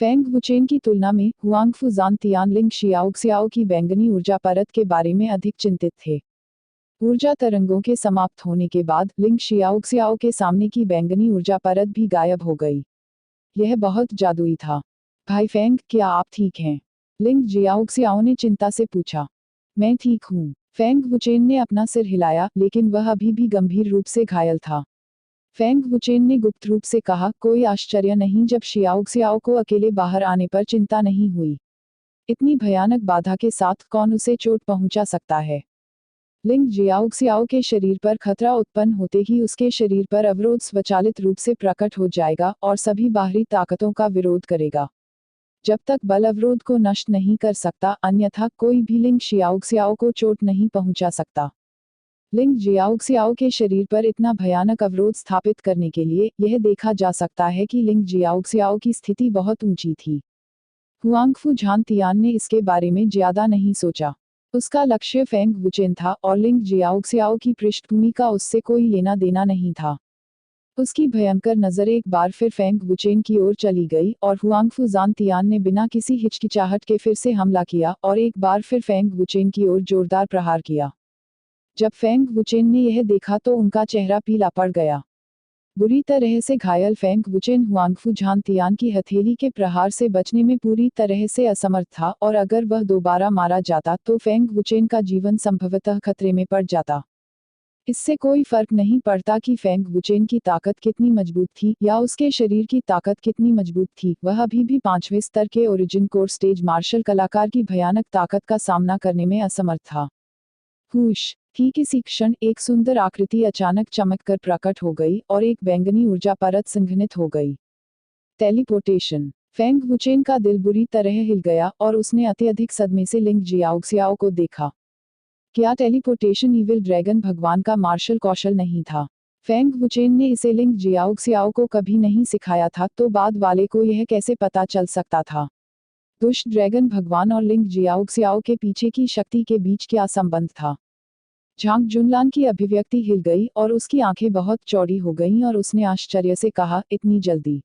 फेंग वुचेन की तुलना में हुआंगफू जानतियान लिंग जियाओक्सियाओ की बैंगनी ऊर्जा परत के बारे में अधिक चिंतित थे। ऊर्जा तरंगों के समाप्त होने के बाद लिंग जियाओक्सियाओ के सामने की बैंगनी ऊर्जा परत भी गायब हो गई। यह बहुत जादुई था। भाई फेंग, क्या आप ठीक हैं? लिंग जियाओक्सियाओ ने चिंता से पूछा। मैं ठीक हूँ। फेंग वुचेन ने अपना सिर हिलाया, लेकिन वह अभी भी गंभीर रूप से घायल था। फेंग वुचेन ने गुप्त रूप से कहा, कोई आश्चर्य नहीं जब जियाओक्सियाओ को अकेले बाहर आने पर चिंता नहीं हुई। इतनी भयानक बाधा के साथ कौन उसे चोट पहुंचा सकता है? लिंग जियाओक्सियाओ के शरीर पर खतरा उत्पन्न होते ही उसके शरीर पर अवरोध स्वचालित रूप से प्रकट हो जाएगा और सभी बाहरी ताकतों का विरोध करेगा। जब तक बल अवरोध को नष्ट नहीं कर सकता, अन्यथा कोई भी लिंग जियाओक्सियाओ को चोट नहीं पहुंचा सकता। लिंग जियाओक्सियाओ के शरीर पर इतना भयानक अवरोध स्थापित करने के लिए यह देखा जा सकता है कि लिंग जियाओक्सियाओ की स्थिति बहुत ऊंची थी। हुआंगफू झानतियान ने इसके बारे में ज्यादा नहीं सोचा। उसका लक्ष्य फेंग वुचेन था और लिंग जियाओक्सियाओ की पृष्ठभूमि का उससे कोई लेना देना नहीं था। उसकी भयंकर नजर एक बार फिर फेंग वुचेन की ओर चली गई और हुआंगफू जानतियान ने बिना किसी हिचकिचाहट के फिर से हमला किया और एक बार फिर फेंग वुचेन की ओर जोरदार प्रहार किया। जब फेंग वुचेन ने यह देखा तो उनका चेहरा पीला पड़ गया। बुरी तरह से घायल फेंग वुचेन हुआंगफू झानतियान की हथेली के प्रहार से बचने में पूरी तरह से असमर्थ था और अगर वह दोबारा मारा जाता तो फेंग वुचेन का जीवन संभवतः खतरे में पड़ जाता। इससे कोई फर्क नहीं पड़ता कि फेंग वुचेन की ताकत कितनी मजबूत थी या उसके शरीर की ताकत कितनी मजबूत थी, वह अभी भी 5वें स्तर के ओरिजिन कोर स्टेज मार्शल कलाकार की भयानक ताकत का सामना करने में असमर्थ था। हुश! ठीक इसी क्षण एक सुंदर आकृति अचानक चमककर प्रकट हो गई और एक बैंगनी ऊर्जा परत संघनित हो गई। टेलीपोर्टेशन! फेंग वुचेन का दिल बुरी तरह हिल गया और उसने अत्यधिक सदमे से लिंग जियाओक्सियाओ को देखा। क्या टेलीपोर्टेशन इविल ड्रैगन भगवान का मार्शल कौशल नहीं था? फेंग वुचेन ने इसे लिंग जियाओक्सियाओ को कभी नहीं सिखाया था, तो बाद वाले को यह कैसे पता चल सकता था? दुष्ट ड्रैगन भगवान और लिंग जियाओक्सियाओ के पीछे की शक्ति के बीच क्या संबंध था? झांग जुनलान की अभिव्यक्ति हिल गई और उसकी आंखें बहुत चौड़ी हो गईं और उसने आश्चर्य से कहा, इतनी जल्दी?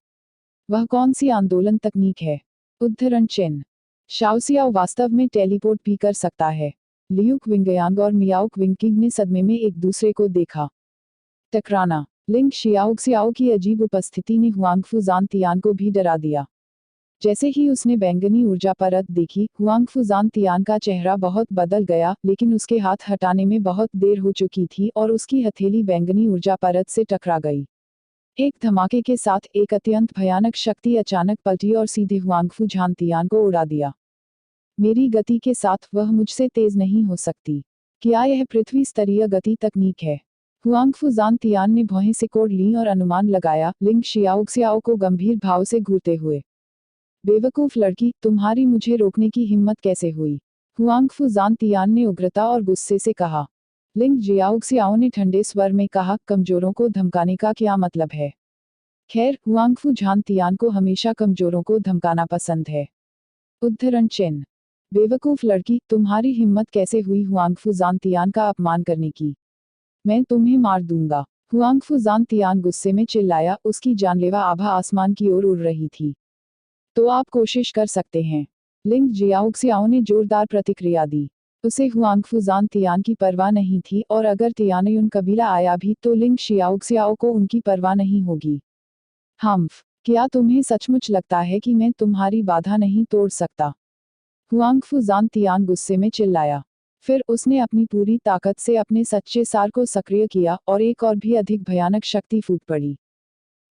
वह कौन सी आंदोलन तकनीक है? उद्धरण चिन्ह। शाओसियाओ वास्तव में टेलीपोर्ट भी कर सकता है। लियू क्विंगयांग और मियाओ क्विंगकिंग ने सदमे में एक दूसरे को देखा। टकराना। लिंग जियाओक्सियाओ की अजीब उपस्थिति ने हुआंगफू जानतियान को भी डरा दिया। जैसे ही उसने बैंगनी ऊर्जा परत देखी, हुआंगफू जानतियान का चेहरा बहुत बदल गया, लेकिन उसके हाथ हटाने में बहुत देर हो चुकी थी और उसकी हथेली बैंगनी ऊर्जा परत से टकरा गई। एक धमाके के साथ एक अत्यंत भयानक शक्ति अचानक पलटी और सीधे हुआंगफू जानतियान को उड़ा दिया। मेरी गति के साथ वह मुझसे तेज नहीं हो सकती। क्या यह पृथ्वी स्तरीय गति तकनीक है? हुआंगफू जानतियान ने भौहें सिकोड़ लीं और अनुमान लगाया, लिंग जियाओक्सियाओ को गंभीर भाव से घूरते हुए। बेवकूफ लड़की, तुम्हारी मुझे रोकने की हिम्मत कैसे हुई? हुआंगफू जानतियान ने उग्रता और गुस्से से कहा। लिंग जियाओक्सियाओ ने ठंडे स्वर में कहा, कमजोरों को धमकाने का क्या मतलब है? खैर, हुआंगफू जानतियान को हमेशा कमजोरों को धमकाना पसंद है। उद्धरण चिन्ह। बेवकूफ लड़की, तुम्हारी हिम्मत कैसे हुई हुआंगफू जानतियान का अपमान करने की? मैं तुम्हें मार दूंगा। हुआंगफू जानतियान गुस्से में चिल्लाया, उसकी जानलेवा आभा आसमान की ओर उड़ रही थी। तो आप कोशिश कर सकते हैं। लिंग जियाओक्सियाओ ने जोरदार प्रतिक्रिया दी। उसे हुआंगफू जानतियान की परवाह नहीं थी और अगर तियानयुन कबीला आया भी तो लिंग जियाओक्सियाओ को उनकी परवाह नहीं होगी। हम्फ, क्या तुम्हें सचमुच लगता है कि मैं तुम्हारी बाधा नहीं तोड़ सकता? हुआंगफू जानतियान गुस्से में चिल्लाया। फिर उसने अपनी पूरी ताकत से अपने सच्चे सार को सक्रिय किया और एक और भी अधिक भयानक शक्ति फूट पड़ी।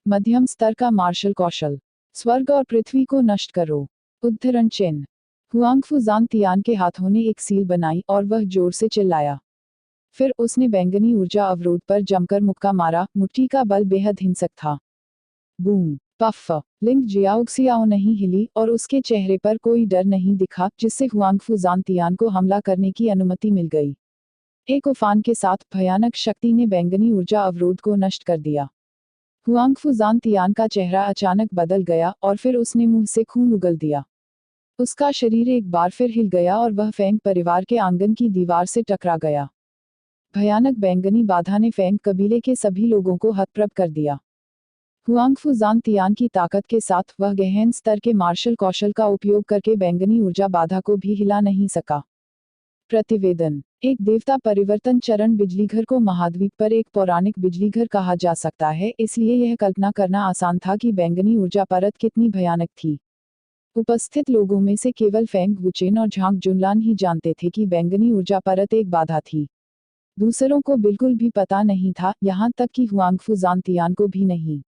मध्यम स्तर का मार्शल कौशल। स्वर्ग और पृथ्वी को नष्ट करो। उद्धरण चिन्ह। हुआंगफू जानतियान के हाथों ने एक सील बनाई और वह जोर से चिल्लाया। फिर उसने बैंगनी ऊर्जा अवरोध पर जमकर मुक्का मारा। मुट्ठी का बल बेहद हिंसक था। Boom puff. लिंग जियाओक्सियाओ नहीं हिली और उसके चेहरे पर कोई डर नहीं दिखा, जिससे हुआंगफू जानतियान को हमला करने की अनुमति मिल गई। एक उफान के साथ भयानक शक्ति ने बैंगनी ऊर्जा अवरोध को नष्ट कर दिया। हुआंगफू जानतियान का चेहरा अचानक बदल गया और फिर उसने मुंह से खून उगल दिया। उसका शरीर एक बार फिर हिल गया और वह फेंग परिवार के आंगन की दीवार से टकरा गया। भयानक बैंगनी बाधा ने फेंग कबीले के सभी लोगों को हतप्रभ कर दिया। हुआंगफू जानतियान की ताकत के साथ वह गहन स्तर के मार्शल कौशल का उपयोग करके बैंगनी ऊर्जा बाधा को भी हिला नहीं सका। प्रतिवेदन। एक देवता परिवर्तन चरण बिजलीघर को महाद्वीप पर एक पौराणिक बिजलीघर कहा जा सकता है, इसलिए यह कल्पना करना आसान था कि बैंगनी ऊर्जा परत कितनी भयानक थी। उपस्थित लोगों में से केवल फेंग वुचेन और झांग जुनलान ही जानते थे कि बैंगनी ऊर्जा परत एक बाधा थी। दूसरों को बिल्कुल भी पता नहीं था, यहाँ तक कि हुआंगफू जानतियान को भी नहीं।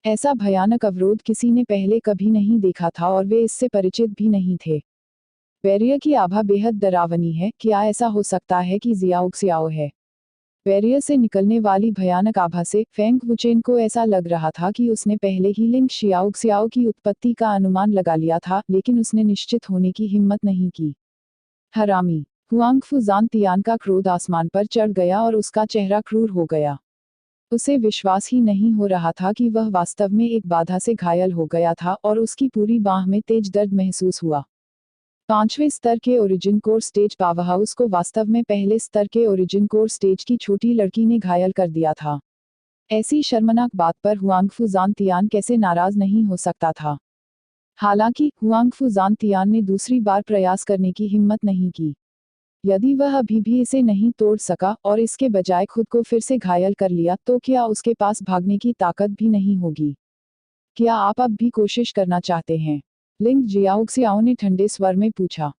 ऐसा भयानक अवरोध किसी ने पहले कभी नहीं देखा था और वे इससे परिचित भी नहीं थे। बैरियर की आभा बेहद डरावनी है। क्या ऐसा हो सकता है कि जियाओक्सियाओ है? बैरियर से निकलने वाली भयानक आभा से फेंग वुचेन को ऐसा लग रहा था कि उसने पहले ही लिंग शियाओक्सियाओ की उत्पत्ति का अनुमान लगा लिया था, लेकिन उसने निश्चित होने की हिम्मत नहीं की। हरामी। हुआंगफू जानतियान का क्रोध आसमान पर चढ़ गया और उसका चेहरा क्रूर हो गया। उसे विश्वास ही नहीं हो रहा था कि वह वास्तव में एक बाधा से घायल हो गया था और उसकी पूरी बाह में तेज दर्द महसूस हुआ। 5वें स्तर के ओरिजिन कोर स्टेज पावरहाउस को वास्तव में पहले स्तर के ओरिजिन कोर स्टेज की छोटी लड़की ने घायल कर दिया था। ऐसी शर्मनाक बात पर हुआंगफू जानतियान कैसे नाराज नहीं हो सकता था। हालांकि हुआंगफू जानतियान ने दूसरी बार प्रयास करने की हिम्मत नहीं की। यदि वह अभी भी इसे नहीं तोड़ सका और इसके बजाय खुद को फिर से घायल कर लिया, तो क्या उसके पास भागने की ताकत भी नहीं होगी? क्या आप अब भी कोशिश करना चाहते हैं? लिंग जियाओक्सियाओ ने ठंडे स्वर में पूछा।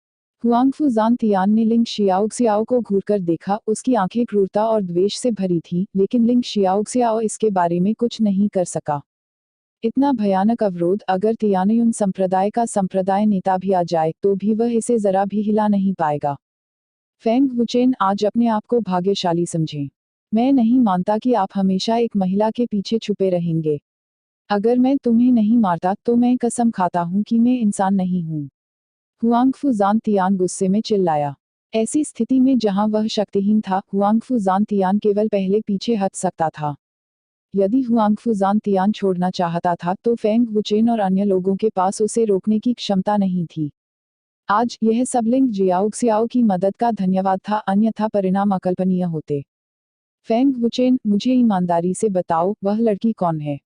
हुआंगफू जानतियान ने लिंग शियाओक्सियाओ को घूरकर देखा। उसकी आंखें क्रूरता और द्वेष से भरी थीं, लेकिन लिंग शियाओक्सियाओ इसके बारे में कुछ नहीं कर सका। इतना भयानक अवरोध, अगर तियानयुन संप्रदाय का संप्रदाय नेता भी आ जाए तो भी वह इसे जरा भी हिला नहीं पाएगा। फेंग वुचेन, आज अपने आप को भाग्यशाली समझें। मैं नहीं मानता कि आप हमेशा एक महिला के पीछे छुपे रहेंगे। अगर मैं तुम्हें नहीं मारता तो मैं कसम खाता हूँ कि मैं इंसान नहीं हूँ। हुआंगफू जानतियान गुस्से में चिल्लाया। ऐसी स्थिति में जहाँ वह शक्तिहीन था, हुआंगफू जानतियान केवल पहले पीछे हट सकता था। यदि हुआंगफू जानतियान छोड़ना चाहता था तो फेंग वुचेन और अन्य लोगों के पास उसे रोकने की क्षमता नहीं थी। आज यह सब लिंग जियाओक्सियाओ की मदद का धन्यवाद था, अन्यथा परिणाम अकल्पनीय होते। फेंग वुचेन, मुझे ईमानदारी से बताओ, वह लड़की कौन है?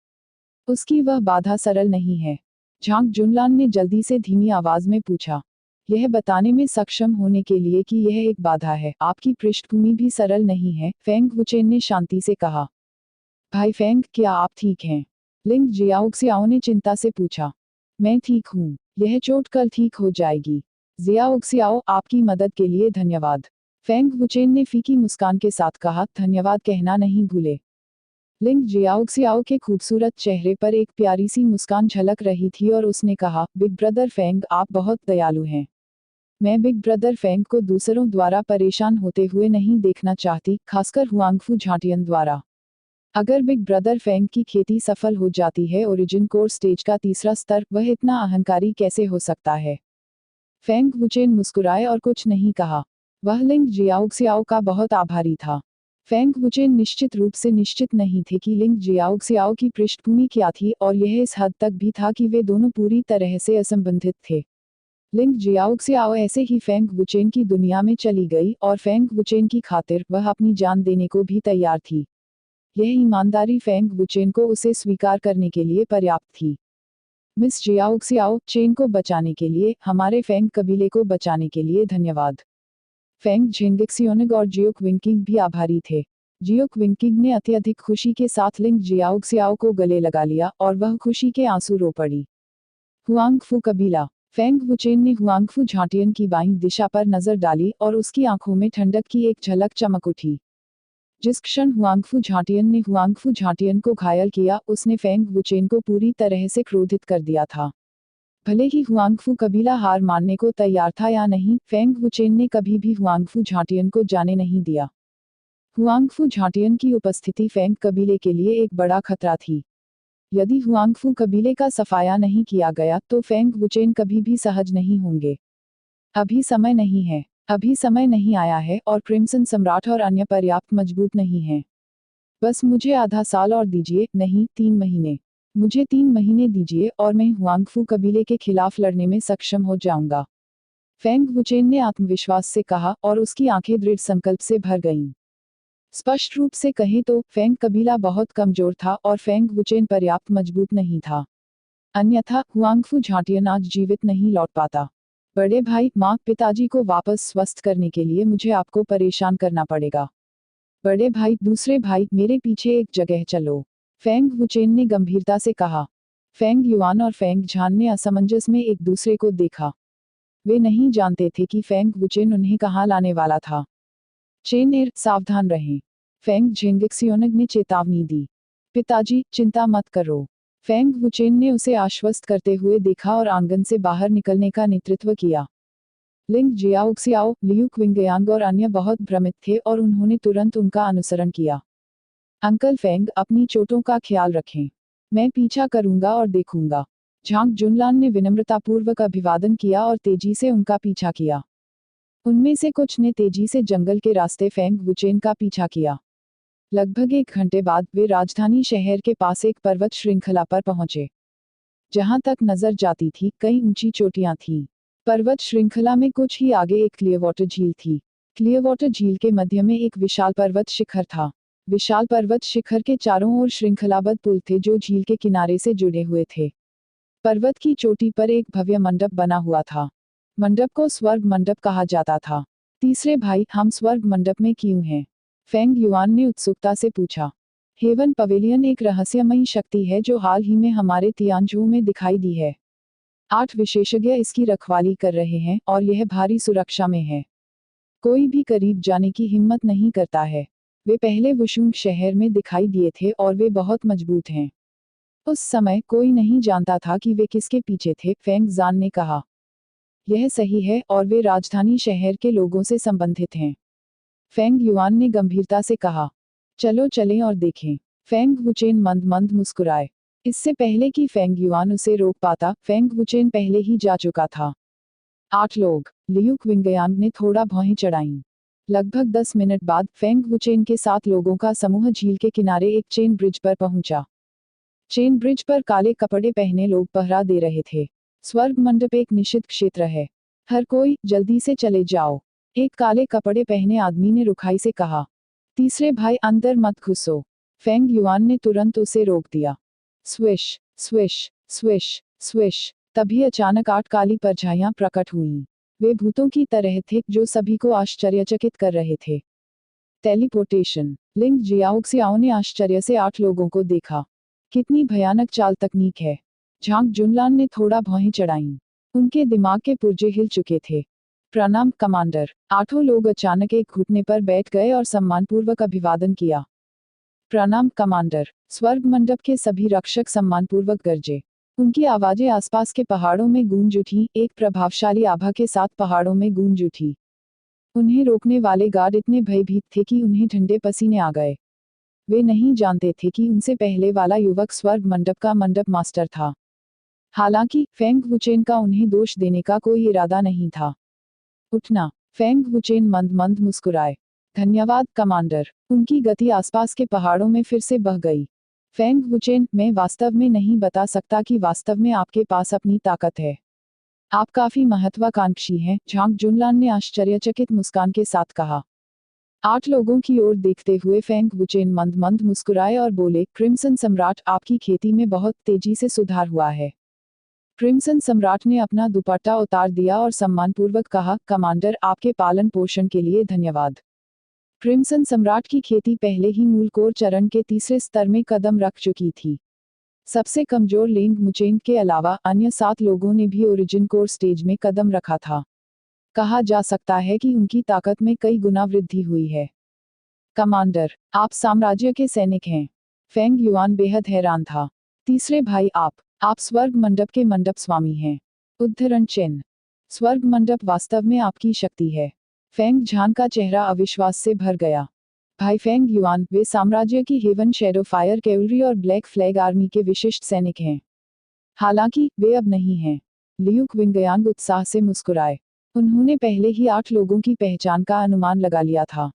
उसकी वह बाधा सरल नहीं है। झांग जुनलान ने जल्दी से धीमी आवाज में पूछा। यह बताने में सक्षम होने के लिए कि यह एक बाधा है, आपकी पृष्ठभूमि भी सरल नहीं है, फेंग वुचेन ने शांति से कहा। भाई फेंग, क्या आप ठीक हैं? लिंग जियाओक्सियाओ ने चिंता से पूछा। मैं ठीक हूँ, यह चोट कल ठीक हो जाएगी। जियाओक्सियाओ, आपकी मदद के लिए धन्यवाद। फेंग वुचेन ने फीकी मुस्कान के साथ कहा, धन्यवाद कहना नहीं भूले। लिंग जियाओक्सियाओ के खूबसूरत चेहरे पर एक प्यारी सी मुस्कान झलक रही थी और उसने कहा, बिग ब्रदर फेंग, आप बहुत दयालु हैं। मैं बिग ब्रदर फेंग को दूसरों द्वारा परेशान होते हुए नहीं देखना चाहती, खासकर हुआंगफू झाटियन द्वारा। अगर बिग ब्रदर फेंग की खेती सफल हो जाती है, ओरिजिन कोर स्टेज का तीसरा स्तर, वह इतना अहंकारी कैसे हो सकता है? फेंग वुचेन मुस्कुराए और कुछ नहीं कहा। वह लिंग जियाओक्सियाओ का बहुत आभारी था। फेंग वुचेन निश्चित रूप से निश्चित नहीं थे कि लिंग जियाओक्सियाओ की पृष्ठभूमि क्या थी, और यह इस हद तक भी था कि वे दोनों पूरी तरह से असंबंधित थे। लिंग जियाओक्सियाओ ऐसे ही फेंग वुचेन की दुनिया में चली गई और फेंग वुचेन की खातिर वह अपनी जान देने को भी तैयार थी। यह ईमानदारी फेंग वुचेन को उसे स्वीकार करने के लिए पर्याप्त थी। मिस जियाओक्सियाओ, चेन को बचाने के लिए, हमारे फेंग कबीले को बचाने के लिए धन्यवाद। फेंग झेंगिक्सियोनिग और जियोक विंकिंग भी आभारी थे। जियोक विंकिंग ने अत्यधिक खुशी के साथ लिंग जियाओक्सियाओ को गले लगा लिया और वह खुशी के आंसू रो पड़ी। हुआंगफू कबीला। फेंग वुचेन ने हुआंगफू झाटियन की बाईं दिशा पर नजर डाली और उसकी आंखों में ठंडक की एक झलक चमक उठी। जिस क्षण हुआंगफू झाटियन ने हुआंगफू झाटियन को घायल किया, उसने फेंग वुचेन को पूरी तरह से क्रोधित कर दिया था। भले ही हुआंगफू कबीला हार मानने को तैयार था या नहीं, फेंग वुचेन ने कभी भी हुआंगफू झाटियन को जाने नहीं दिया। हुआंगफू झाटियन की उपस्थिति फेंग कबीले के लिए एक बड़ा खतरा थी। यदि हुआंगफू कबीले का सफाया नहीं किया गया तो फेंग वुचेन कभी भी सहज नहीं होंगे। अभी समय नहीं है। अभी समय नहीं आया है और क्रिम्सन सम्राट और अन्य पर्याप्त मजबूत नहीं हैं। बस मुझे आधा साल और दीजिए, नहीं 3 महीने। मुझे 3 महीने दीजिए और मैं हुआंगफू कबीले के खिलाफ लड़ने में सक्षम हो जाऊंगा। फेंग वुचेन ने आत्मविश्वास से कहा और उसकी आंखें दृढ़ संकल्प से भर गईं। स्पष्ट रूप से कहें तो फेंग कबीला बहुत कमजोर था और फेंग वुचेन पर्याप्त मजबूत नहीं था। अन्यथा हुआंगफू झाटियन आज जीवित नहीं लौट पाता। बड़े भाई, माँ, पिताजी को वापस स्वस्थ करने के लिए मुझे आपको परेशान करना पड़ेगा। बड़े भाई, दूसरे भाई, मेरे पीछे एक जगह चलो। फेंग वुचेन ने गंभीरता से कहा। फेंग युआन और फेंग झान ने असमंजस में एक दूसरे को देखा। वे नहीं जानते थे कि फेंग वुचेन उन्हें कहाँ लाने वाला था। चेन, सावधान रहें। फेंग झेंगिक्सियोनग ने चेतावनी दी। पिताजी, चिंता मत करो। फेंग वुचेन ने उसे आश्वस्त करते हुए देखा और आंगन से बाहर निकलने का नेतृत्व किया। लिंग जियाओक्सियाओ, लियू क्विंगयांग और अन्य बहुत भ्रमित थे और उन्होंने तुरंत उनका अनुसरण किया। अंकल फेंग, अपनी चोटों का ख्याल रखें। मैं पीछा करूंगा और देखूंगा। झांग जुनलान ने विनम्रतापूर्वक अभिवादन किया और तेजी से उनका पीछा किया। उनमें से कुछ ने तेजी से जंगल के रास्ते फेंग वुचेन का पीछा किया। लगभग 1 घंटे बाद वे राजधानी शहर के पास एक पर्वत श्रृंखला पर पहुंचे। जहां तक नजर जाती थी कई ऊंची चोटियां थीं। पर्वत श्रृंखला में कुछ ही आगे एक क्लियरवाटर झील थी। क्लियरवाटर झील के मध्य में एक विशाल पर्वत शिखर था। विशाल पर्वत शिखर के चारों ओर श्रृंखलाबद्ध पुल थे जो झील के किनारे से जुड़े हुए थे। पर्वत की चोटी पर एक भव्य मंडप बना हुआ था। मंडप को स्वर्ग मंडप कहा जाता था। तीसरे भाई, हम स्वर्ग मंडप में क्यों हैं? फेंग युआन ने उत्सुकता से पूछा। हेवन पवेलियन एक रहस्यमयी शक्ति है जो हाल ही में हमारे तियानजू में दिखाई दी है। 8 विशेषज्ञ इसकी रखवाली कर रहे हैं और यह भारी सुरक्षा में है। कोई भी करीब जाने की हिम्मत नहीं करता है। वे पहले वुशुंग शहर में दिखाई दिए थे और वे बहुत मजबूत हैं। उस समय कोई नहीं जानता था कि वे किसके पीछे थे, फेंग जान ने कहा। यह सही है और वे राजधानी शहर के लोगों से संबंधित हैं। फेंग युआन ने गंभीरता से कहा। चलो चलें और देखें। फेंग वुचेन मंद मंद मुस्कुराए। इससे पहले कि फेंग युआन उसे रोक पाता, फेंग वुचेन पहले ही जा चुका था। 8 लोग। लियू क्विंगयांग ने थोड़ा भौहें चढ़ाईं। लगभग 10 मिनट बाद फेंग वुचेन के 7 लोगों का समूह झील के किनारे एक चेन ब्रिज पर पहुंचा। चेन ब्रिज पर काले कपड़े पहने लोग पहरा दे रहे थे। स्वर्ग मंडप एक निषिद्ध क्षेत्र है। हर कोई जल्दी से चले जाओ, एक काले कपड़े पहने आदमी ने रुखाई से कहा। तीसरे भाई, अंदर मत घुसो। फेंग युआन ने तुरंत उसे रोक दिया। Swish swish swish swish. तभी अचानक 8 काली परछाइयां प्रकट हुईं। वे भूतों की तरह थे जो सभी को आश्चर्यचकित कर रहे थे। टेलीपोर्टेशन। लिंग जियाओक्सियाओ ने आश्चर्य से 8 लोगों को देखा। कितनी भयानक चाल तकनीक है। झांग जुनलान ने थोड़ा भौहें चढ़ाईं। उनके दिमाग के पुर्जे हिल चुके थे। प्रणाम कमांडर। 8 लोग अचानक एक घुटने पर बैठ गए और सम्मानपूर्वक अभिवादन किया। प्रणाम कमांडर। स्वर्ग मंडप के सभी रक्षक सम्मानपूर्वक गरजे। उनकी आवाजें आसपास के पहाड़ों में गूंज उठी, एक प्रभावशाली आभा के साथ पहाड़ों में गूंज उठी। उन्हें रोकने वाले गार्ड इतने भयभीत थे कि उन्हें ठंडे पसीने आ गए। वे नहीं जानते थे कि उनसे पहले वाला युवक स्वर्ग मंडप का मंडप मास्टर था। हालांकि फेंग वुचेन का उन्हें दोष देने का कोई इरादा नहीं था। उठना। फेंग वुचेन मंद मंद मुस्कुराए। धन्यवाद कमांडर। उनकी गति आसपास के पहाड़ों में फिर से बह गई। फेंग वुचेन, मैं वास्तव में नहीं बता सकता कि वास्तव में आपके पास अपनी ताकत है। आप काफी महत्वाकांक्षी हैं, झांग जुनलान ने आश्चर्यचकित मुस्कान के साथ कहा। 8 लोगों की ओर देखते हुए फेंग वुचेन मंद मंद मुस्कुराए और बोले, क्रिम्सन सम्राट, आपकी खेती में बहुत तेजी से सुधार हुआ है। क्रिम्सन सम्राट ने अपना दुपट्टा उतार दिया और सम्मानपूर्वक कहा, कमांडर, आपके पालन पोषण के लिए धन्यवाद। क्रिम्सन सम्राट की खेती पहले ही मूल कोर चरण के तीसरे स्तर में कदम रख चुकी थी। सबसे कमजोर लिंग मुचेंग के अलावा अन्य 7 लोगों ने भी ओरिजिन कोर स्टेज में कदम रखा था। कहा जा सकता है कि उनकी ताकत में कई गुना वृद्धि हुई है। कमांडर, आप साम्राज्य के सैनिक हैं। फेंग युआन बेहद हैरान था। तीसरे भाई, आप स्वर्ग मंडप के मंडप स्वामी हैं। उद्धरण चिन्ह। स्वर्ग मंडप वास्तव में आपकी शक्ति है। फेंग झान का चेहरा अविश्वास से भर गया। भाई फेंग युआन, वे साम्राज्य की हेवन शैडो फायर कैवलरी और ब्लैक फ्लैग आर्मी के विशिष्ट सैनिक हैं। हालांकि वे अब नहीं हैं। लियू क्विंगयांग उत्साह से मुस्कुराए। उन्होंने पहले ही 8 लोगों की पहचान का अनुमान लगा लिया था।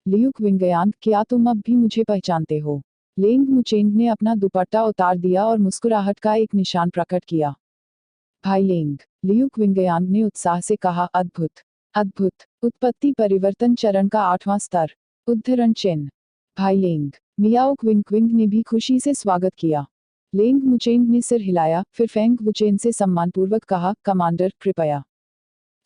लियू क्विंगयांग, क्या तुम अब भी मुझे पहचानते हो? लेंग मुचेंग ने अपना दुपट्टा उतार दिया और मुस्कुराहट का एक निशान प्रकट किया। भाई लेंग, लियू क्विंगयांग ने उत्साह से कहा, अद्भुत, अद्भुत। उत्पत्ति परिवर्तन चरण का 8वां स्तर। उद्धरण चिन्ह। भाई लेंग, मियाओ क्विंग क्विंग ने भी खुशी से स्वागत किया। लेंग मुचेंग ने सिर हिलाया, फिर फेंग वुचेन से सम्मानपूर्वक कहा, कमांडर, कृपया।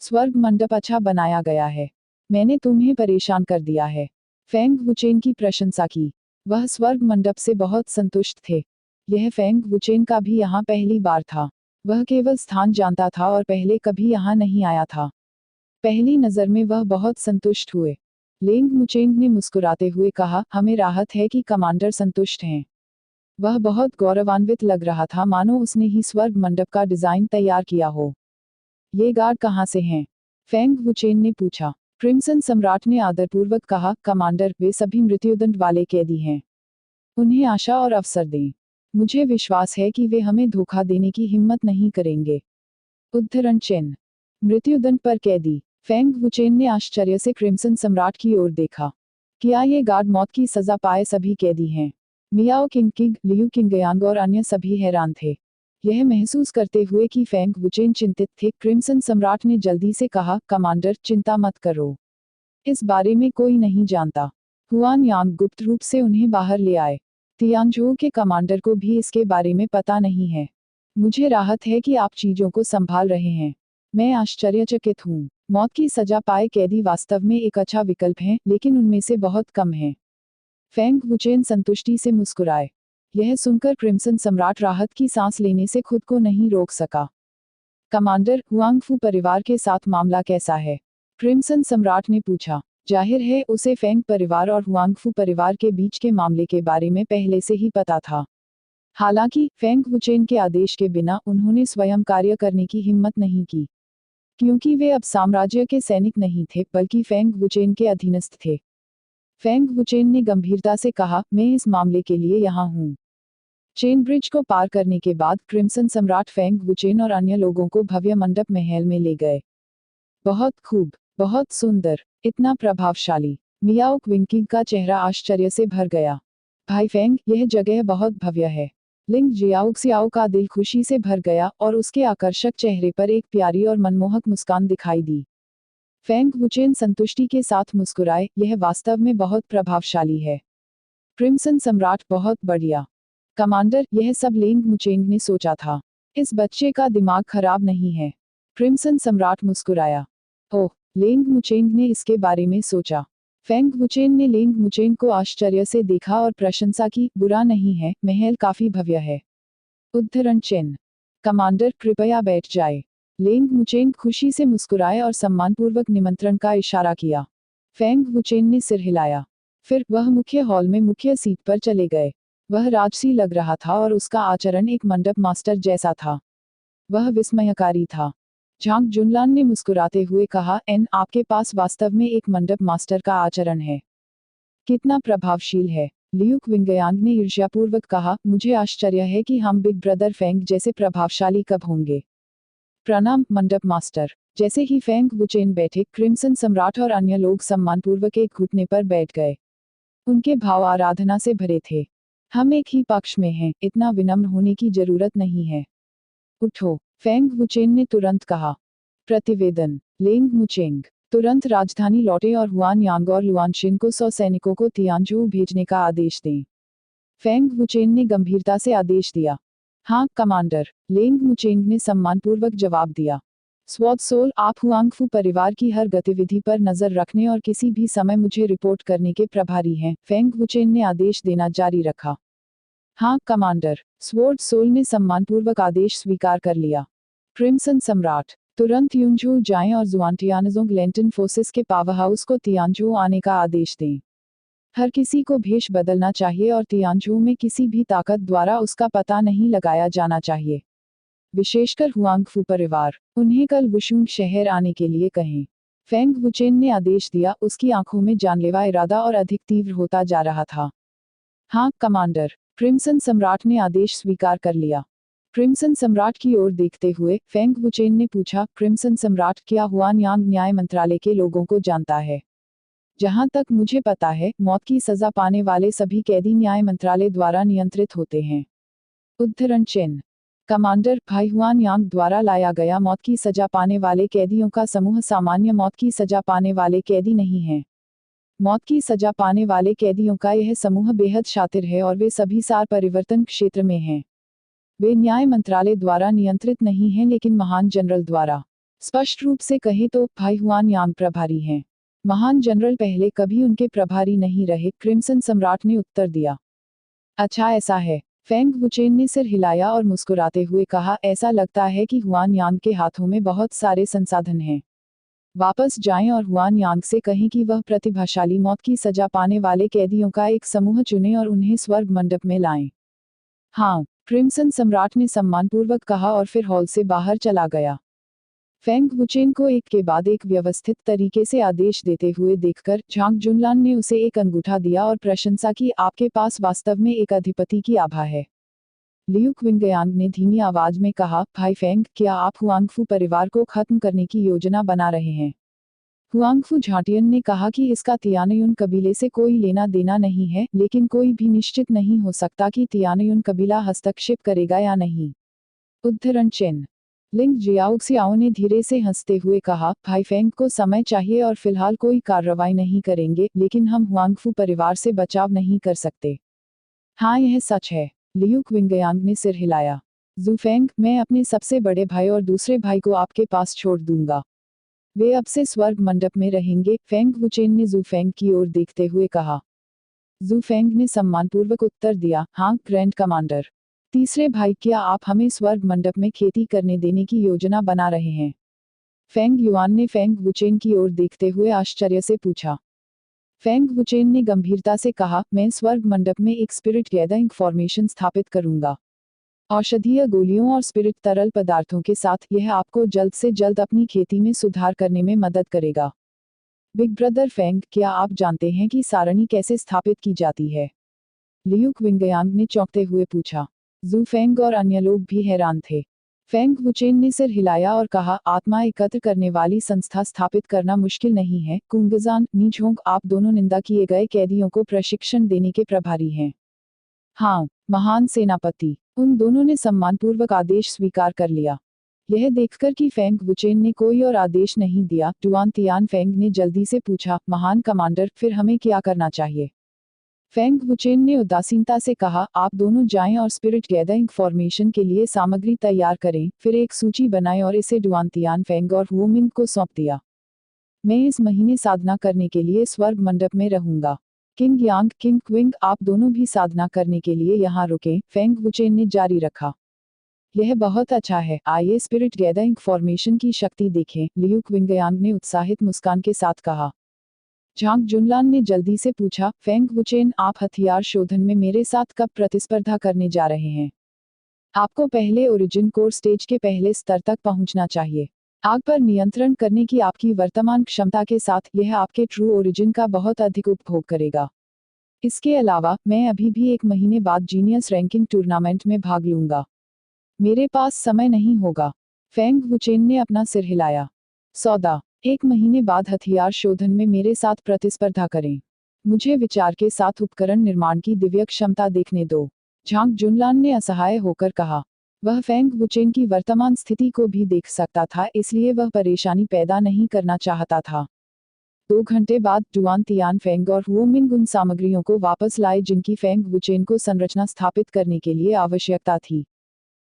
स्वर्ग मंडप अच्छा बनाया गया है। मैंने तुम्हें परेशान कर दिया है। फेंग वुचेन की प्रशंसा की। वह स्वर्ग मंडप से बहुत संतुष्ट थे। यह फेंग वुचेन का भी यहाँ पहली बार था। वह केवल स्थान जानता था और पहले कभी यहाँ नहीं आया था। पहली नज़र में वह बहुत संतुष्ट हुए। लेंग मुचेंग ने मुस्कुराते हुए कहा, हमें राहत है कि कमांडर संतुष्ट हैं। वह बहुत गौरवान्वित लग रहा था, मानो उसने ही स्वर्ग मंडप का डिजाइन तैयार किया हो। ये गार्ड कहाँ से हैं? फेंग वुचेन ने पूछा। क्रिम्सन सम्राट ने आदरपूर्वक कहा, कमांडर, वे सभी मृत्युदंड वाले कैदी हैं। उन्हें आशा और अवसर दें। मुझे विश्वास है कि वे हमें धोखा देने की हिम्मत नहीं करेंगे। उद्धरण चिन्ह। मृत्युदंड पर कैदी। फेंग वुचेन ने आश्चर्य से क्रिम्सन सम्राट की ओर देखा। क्या ये गार्ड मौत की सजा पाए सभी कैदी हैं? मियाओ किंग, लियू किंगयांग और अन्य सभी हैरान थे। यह महसूस करते हुए कि फेंग वुचेन चिंतित थे, क्रिम्सन सम्राट ने जल्दी से कहा, कमांडर, चिंता मत करो। इस बारे में कोई नहीं जानता। हुआन यांग गुप्त रूप से उन्हें बाहर ले आए। तियांजू के कमांडर को भी इसके बारे में पता नहीं है। मुझे राहत है कि आप चीजों को संभाल रहे हैं। मैं आश्चर्यचकित हूँ। मौत की सजा पाए कैदी वास्तव में एक अच्छा विकल्प हैं, लेकिन उनमें से बहुत कम हैं। फेंग वुचेन संतुष्टि से मुस्कुराए। यह सुनकर क्रिम्सन सम्राट राहत की सांस लेने से खुद को नहीं रोक सका। कमांडर, हुआंगफू परिवार के साथ मामला कैसा है? क्रिम्सन सम्राट ने पूछा। जाहिर है, उसे फेंग परिवार और हुआंगफू परिवार के बीच के मामले के बारे में पहले से ही पता था। हालांकि फेंग वुचेन के आदेश के बिना उन्होंने स्वयं कार्य करने की हिम्मत नहीं की, क्योंकि वे अब साम्राज्य के सैनिक नहीं थे, बल्कि फेंग वुचेन के अधीनस्थ थे। फेंग वुचेन ने गंभीरता से कहा, मैं इस मामले के लिए यहाँ हूँ। चेन ब्रिज को पार करने के बाद क्रिम्सन सम्राट फेंग वुचेन और अन्य लोगों को भव्य मंडप महल में ले गए। बहुत खूब, बहुत सुंदर, इतना प्रभावशाली। मियाओ क्विंकिंग का चेहरा आश्चर्य से भर गया। भाई फेंग, यह जगह बहुत भव्य है। लिंग जियाओक्सियाओ का दिल खुशी से भर गया और उसके आकर्षक चेहरे पर एक प्यारी और मनमोहक मुस्कान दिखाई दी। फेंग वुचेन संतुष्टि के साथ मुस्कुराए, यह वास्तव में बहुत प्रभावशाली है। क्रिम्सन सम्राट, बहुत बढ़िया। कमांडर, यह सब लेंग मुचेंग ने सोचा था। इस बच्चे का दिमाग खराब नहीं है। क्रिम्सन सम्राट मुस्कुराया। ओह, लेंग मुचेंग ने इसके बारे में सोचा। फेंग वुचेन ने लेंग मुचेंग को आश्चर्य से देखा और प्रशंसा की, बुरा नहीं है, महल काफी भव्य है। उद्धरण चिन्ह। कमांडर, कृपया बैठ जाए। लेंग मुचेंग खुशी से मुस्कुराए और सम्मानपूर्वक निमंत्रण का इशारा किया। फेंग वुचेन ने सिर हिलाया। फिर वह मुख्य हॉल में मुख्य सीट पर चले गए। वह राजसी लग रहा था और उसका आचरण एक मंडप मास्टर जैसा था। वह विस्मयकारी था। झांग जुनलान ने मुस्कुराते हुए कहा, आपके पास वास्तव में एक मंडप मास्टर का आचरण है। कितना प्रभावशील है। लियू क्विंगयांग ने ईर्ष्यापूर्वक कहा, मुझे आश्चर्य है कि हम बिग ब्रदर फेंग जैसे प्रभावशाली कब होंगे। प्रणाम, मंडप मास्टर। जैसे ही फेंग वुचेन बैठे, क्रिम्सन सम्राट और अन्य लोग सम्मानपूर्वक एक घुटने पर बैठ गए। उनके भाव आराधना से भरे थे। हम एक ही पक्ष में हैं, इतना विनम्र होने की जरूरत नहीं है। उठो, फेंग वुचेन ने तुरंत कहा। प्रतिवेदन। लेंग मुचेंग तुरंत राजधानी लौटे और हुआन यांग और लुआनशिन को 100 सैनिकों को तियांजू भेजने का आदेश दें। फेंग वुचेन ने गंभीरता से आदेश दिया। हाँ, कमांडर, लेंग मुचेंग ने सम्मानपूर्वक जवाब दिया। स्वॉर्ड सोल, आप हुआंगफू परिवार की हर गतिविधि पर नजर रखने और किसी भी समय मुझे रिपोर्ट करने के प्रभारी हैं। फेंग वुचेन ने आदेश देना जारी रखा। हाँ, कमांडर, स्वॉर्ड सोल ने सम्मानपूर्वक आदेश स्वीकार कर लिया। क्रिम्सन सम्राट, तुरंत यूनजू जाएं और जुआनटियानजोंग लेंटन फोर्सेस के पावर हाउस को तियांजू आने का आदेश दें। हर किसी को भेष बदलना चाहिए और तियांजू में किसी भी ताकत द्वारा उसका पता नहीं लगाया जाना चाहिए। विशेषकर हुआंगफू परिवार, उन्हें कल वुशुंग शहर आने के लिए कहें। फेंग वुचेन ने आदेश दिया, उसकी आंखों में जानलेवा इरादा और अधिक तीव्र होता जा रहा था। हाँ कमांडर, क्रिम्सन सम्राट ने आदेश स्वीकार कर लिया। क्रिम्सन सम्राट की ओर देखते हुए फेंग वुचेन ने पूछा, क्रिम्सन सम्राट, क्या हुआनयांग न्याय मंत्रालय के लोगों को जानता है? जहां तक मुझे पता है, मौत की सजा पाने वाले सभी कैदी न्याय मंत्रालय द्वारा नियंत्रित होते हैं। उद्धरण चिन्ह। कमांडर, भाई हुआनयांग द्वारा लाया गया मौत की सजा पाने वाले कैदियों का समूह सामान्य मौत की सजा पाने वाले कैदी नहीं है। मौत की सजा पाने वाले कैदियों का यह समूह बेहद शातिर है और वे सभी सार परिवर्तन क्षेत्र में हैं। वे न्याय मंत्रालय द्वारा नियंत्रित नहीं हैं लेकिन महान जनरल द्वारा। स्पष्ट रूप से कहें तो भाई हुआनयांग प्रभारी हैं। महान जनरल पहले कभी उनके प्रभारी नहीं रहे, क्रिम्सन सम्राट ने उत्तर दिया। अच्छा ऐसा है। फेंग वुचेन ने सिर हिलाया और मुस्कुराते हुए कहा, ऐसा लगता है कि हुआनयांग के हाथों में बहुत सारे संसाधन हैं। वापस जाएं और हुआनयांग से कहें कि वह प्रतिभाशाली मौत की सजा पाने वाले कैदियों का एक समूह चुनें और उन्हें स्वर्ग मंडप में लाएं। हाँ, क्रिम्सन सम्राट ने सम्मानपूर्वक कहा और फिर हॉल से बाहर चला गया। फेंग वुचेन को एक के बाद एक व्यवस्थित तरीके से आदेश देते हुए देखकर झांग जुनलान ने उसे एक अंगूठा दिया और प्रशंसा की, आपके पास वास्तव में एक अधिपति की आभा है। लियू क्विंगयांग ने धीमी आवाज में कहा, भाई फेंग, क्या आप हुआंगफू परिवार को खत्म करने की योजना बना रहे हैं? हुआंगफू झाटियन ने कहा कि इसका तियानयुन कबीले से कोई लेना देना नहीं है, लेकिन कोई भी निश्चित नहीं हो सकता कि तियानयुन कबीला हस्तक्षेप करेगा या नहीं। उद्धरण चिन्ह। लिंग जियाओक्सियाओ ने धीरे से हंसते हुए कहा, भाई फेंग को समय चाहिए और फिलहाल कोई कार्रवाई नहीं करेंगे, लेकिन हम हुआंगफू परिवार से बचाव नहीं कर सकते। हाँ यह सच है। लियू क्विंगयांग ने सिर हिलाया। जूफेंग, मैं अपने सबसे बड़े भाई और दूसरे भाई को आपके पास छोड़ दूंगा। वे अब से स्वर्ग मंडप में रहेंगे, फेंग वुचेन ने जूफेंग की ओर देखते हुए कहा। जूफेंग ने सम्मानपूर्वक उत्तर दिया, हाँ ग्रैंड कमांडर। तीसरे भाई, क्या आप हमें स्वर्ग मंडप में खेती करने देने की योजना बना रहे हैं? फेंग युआन ने फेंग वुचेन की ओर देखते हुए आश्चर्य से पूछा। फेंग वुचेन ने गंभीरता से कहा, मैं स्वर्ग मंडप में एक स्पिरिट गैदरिंग फॉर्मेशन स्थापित करूंगा। औषधीय गोलियों और स्पिरिट तरल पदार्थों के साथ यह आपको जल्द से जल्द अपनी खेती में सुधार करने में मदद करेगा। बिग ब्रदर फेंग, क्या आप जानते हैं कि सारणी कैसे स्थापित की जाती है? लियू क्विंगयांग ने चौंकते हुए पूछा। जू फेंग और अन्य लोग भी हैरान थे। फेंग वुचेन ने सिर हिलाया और कहा, आत्मा एकत्र करने वाली संस्था स्थापित करना मुश्किल नहीं है। कुंगजान, नीझोंग, आप दोनों निंदा किए गए कैदियों को प्रशिक्षण देने के प्रभारी हैं। हाँ, महान सेनापति। उन दोनों ने सम्मानपूर्वक आदेश स्वीकार कर लिया। यह देखकर कि फेंग वुचेन ने कोई और आदेश नहीं दिया, डुआन तियान फेंग ने जल्दी से पूछा, महान कमांडर, फिर हमें क्या करना चाहिए? फेंग वुचेन ने उदासीनता से कहा, आप दोनों जाएं और स्पिरिट गैदरिंग फॉर्मेशन के लिए सामग्री तैयार करें, फिर एक सूची बनाएं और इसे डुआन तियान फेंग और वुमिंग को सौंप दिया। मैं इस महीने साधना करने के लिए स्वर्ग मंडप में रहूंगा। किंग यांग, किंग क्विंग, आप दोनों भी साधना करने के लिए यहाँ रुकें, फेंग वुचेन ने जारी रखा। यह बहुत अच्छा है, आइए स्पिरिट गैदरिंग फॉर्मेशन की शक्ति देखें, लियू क्विंगयांग ने उत्साहित मुस्कान के साथ कहा। झांग जुनलान ने जल्दी से पूछा, फेंग वुचेन, आप हथियार शोधन में मेरे साथ कब प्रतिस्पर्धा करने जा रहे हैं? आपको पहले ओरिजिन कोर स्टेज के पहले स्तर तक पहुंचना चाहिए। आग पर नियंत्रण करने की आपकी वर्तमान क्षमता के साथ यह आपके ट्रू ओरिजिन का बहुत अधिक उपभोग करेगा। इसके अलावा मैं अभी भी 1 महीने बाद जीनियस रैंकिंग टूर्नामेंट में भाग लूंगा। मेरे पास समय नहीं होगा। फेंग वुचेन ने अपना सिर हिलाया। सौदा, 1 महीने बाद हथियार शोधन में मेरे साथ प्रतिस्पर्धा करें। मुझे विचार के साथ उपकरण निर्माण की दिव्य क्षमता देखने दो, झांग जुनलान ने असहाय होकर कहा। वह फेंग वुचेन की वर्तमान स्थिति को भी देख सकता था, इसलिए वह परेशानी पैदा नहीं करना चाहता था। 2 घंटे बाद डुआन तियान फेंग और वुमिंग उन सामग्रियों को वापस लाए जिनकी फेंग वुचेन को संरचना स्थापित करने के लिए आवश्यकता थी।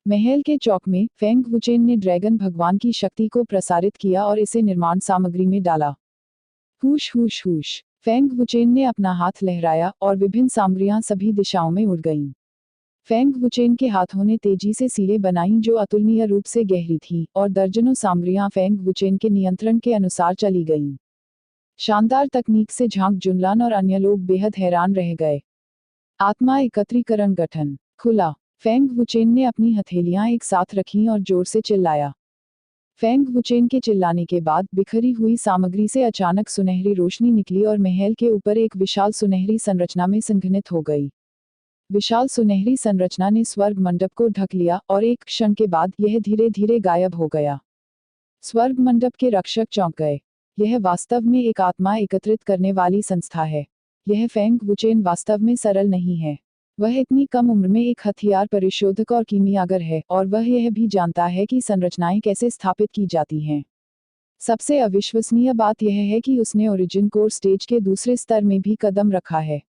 महल के चौक में फेंग वुचेन ने ड्रैगन भगवान की शक्ति को प्रसारित किया और इसे निर्माण सामग्री में डाला। हुश हुश हुश, फेंग वुचेन ने अपना हाथ लहराया और विभिन्न सामग्रियां सभी दिशाओं में उड़ गईं। फेंग वुचेन के हाथों ने तेजी से सीलें बनाईं जो अतुलनीय रूप से गहरी थीं, और दर्जनों सामग्रियां फेंग वुचेन के नियंत्रण के अनुसार चली गईं। शानदार तकनीक से झांग जुनलान और अन्य लोग बेहद हैरान रह गए। आत्मा एकत्रीकरण गठन खुला। फेंग वुचेन ने अपनी हथेलियां एक साथ रखीं और जोर से चिल्लाया। फेंग वुचेन के चिल्लाने के बाद बिखरी हुई सामग्री से अचानक सुनहरी रोशनी निकली और महल के ऊपर एक विशाल सुनहरी संरचना में संघनित हो गई। विशाल सुनहरी संरचना ने स्वर्ग मंडप को ढक लिया और एक क्षण के बाद यह धीरे धीरे गायब हो गया। स्वर्ग मंडप के रक्षक चौंक गए। यह वास्तव में एक आत्मा एकत्रित करने वाली संस्था है। यह फेंग वुचेन वास्तव में सरल नहीं है। वह इतनी कम उम्र में एक हथियार परिशोधक और कीमियागर है, और वह यह भी जानता है कि संरचनाएं कैसे स्थापित की जाती हैं। सबसे अविश्वसनीय बात यह है कि उसने ओरिजिन कोर स्टेज के दूसरे स्तर में भी कदम रखा है।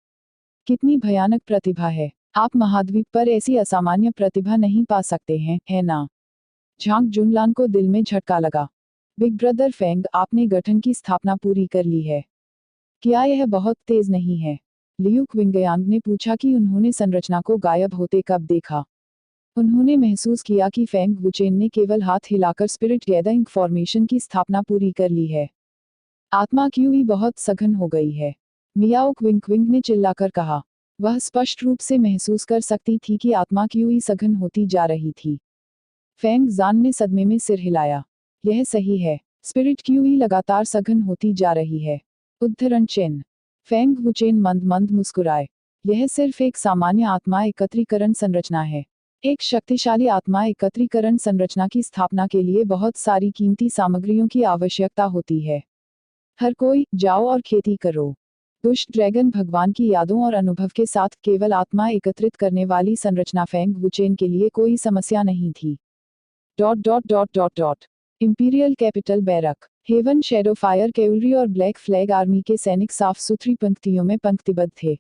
कितनी भयानक प्रतिभा है। आप महाद्वीप पर ऐसी असामान्य प्रतिभा नहीं पा सकते हैं, है ना? झांग जुनलान को दिल में झटका लगा। बिग ब्रदर फेंग, आपने गठन की स्थापना पूरी कर ली है। क्या यह बहुत तेज नहीं है? लियू क्विंगयांग ने पूछा कि उन्होंने संरचना को गायब होते कब देखा। उन्होंने महसूस किया कि फेंग वुचेन ने केवल हाथ हिलाकर स्पिरिट गैदरिंग फॉर्मेशन की स्थापना पूरी कर ली है। आत्मा क्यूई बहुत सघन हो गई है, मियाओ क्विंग ने चिल्लाकर कहा। वह स्पष्ट रूप से महसूस कर सकती थी कि आत्मा क्यूई सघन होती जा रही थी। फेंग जान ने सदमे में सिर हिलाया। यह सही है, स्पिरिट क्यूई लगातार सघन होती जा रही है। उद्धरण चिन्ह। फेंग वुचेन मंद मंद मुस्कुराए। यह सिर्फ एक सामान्य आत्मा एकत्रीकरण संरचना है। एक शक्तिशाली आत्मा एकत्रीकरण संरचना की स्थापना के लिए बहुत सारी कीमती सामग्रियों की आवश्यकता होती है। हर कोई, जाओ और खेती करो। दुष्ट ड्रैगन भगवान की यादों और अनुभव के साथ केवल आत्मा एकत्रित करने वाली संरचना फेंग वुचेन के लिए कोई समस्या नहीं थी। Imperial capital barrack, heaven shadow fire cavalry और ब्लैक फ्लैग आर्मी के सैनिक साफ सुथरी पंक्तियों में पंक्तिबद्ध थे।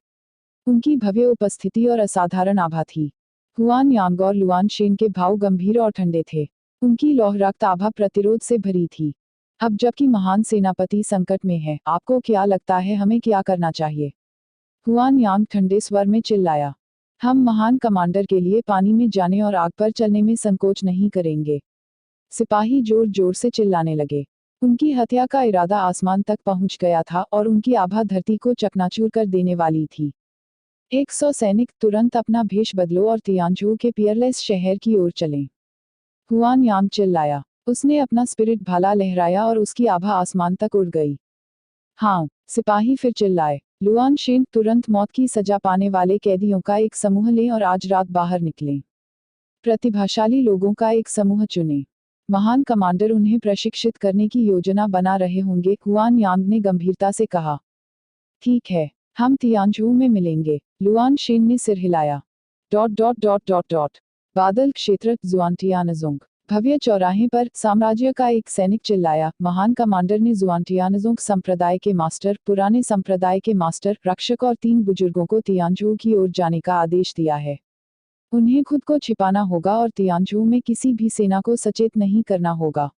उनकी भव्य उपस्थिति और असाधारण आभा थी। हुआन यांग और लुआन शेन के भाव गंभीर और ठंडे थे। उनकी लौहरक्त आभा प्रतिरोध से भरी थी। अब जबकि महान सेनापति संकट में है, आपको क्या लगता है हमें क्या करना चाहिए? हुआन यांग ठंडे स्वर में चिल्लाया। हम महान कमांडर के लिए पानी में जाने और आग पर चलने में संकोच नहीं करेंगे। सिपाही जोर जोर से चिल्लाने लगे। उनकी हत्या का इरादा आसमान तक पहुंच गया था और उनकी आभा धरती को चकनाचूर कर देने वाली थी। 100 सैनिक, तुरंत अपना भेष बदलो और तियानजू के पियरलेस शहर की ओर चलें। हुआन यांग चिल्लाया। उसने अपना स्पिरिट भाला लहराया और उसकी आभा आसमान तक उड़ गई। हाँ, सिपाही फिर चिल्लाए। लुआन शेन, तुरंत मौत की सजा पाने वाले कैदियों का एक समूह लें और आज रात बाहर निकलें। प्रतिभाशाली लोगों का एक समूह चुनें। महान कमांडर उन्हें प्रशिक्षित करने की योजना बना रहे होंगे, हुआन यांग ने गंभीरता से कहा। ठीक है, हम तियानजू में मिलेंगे। लुआन शेन ने सिर हिलाया। बादल क्षेत्र, जुआनटियानजोंग। भव्य चौराहे पर साम्राज्य का एक सैनिक चिल्लाया। महान कमांडर ने जुआनटियानजोंग संप्रदाय के मास्टर, पुराने संप्रदाय के मास्टर, रक्षक और 3 बुजुर्गों को तियानजू की ओर जाने का आदेश दिया है। उन्हें खुद को छिपाना होगा और तियानजू में किसी भी सेना को सचेत नहीं करना होगा।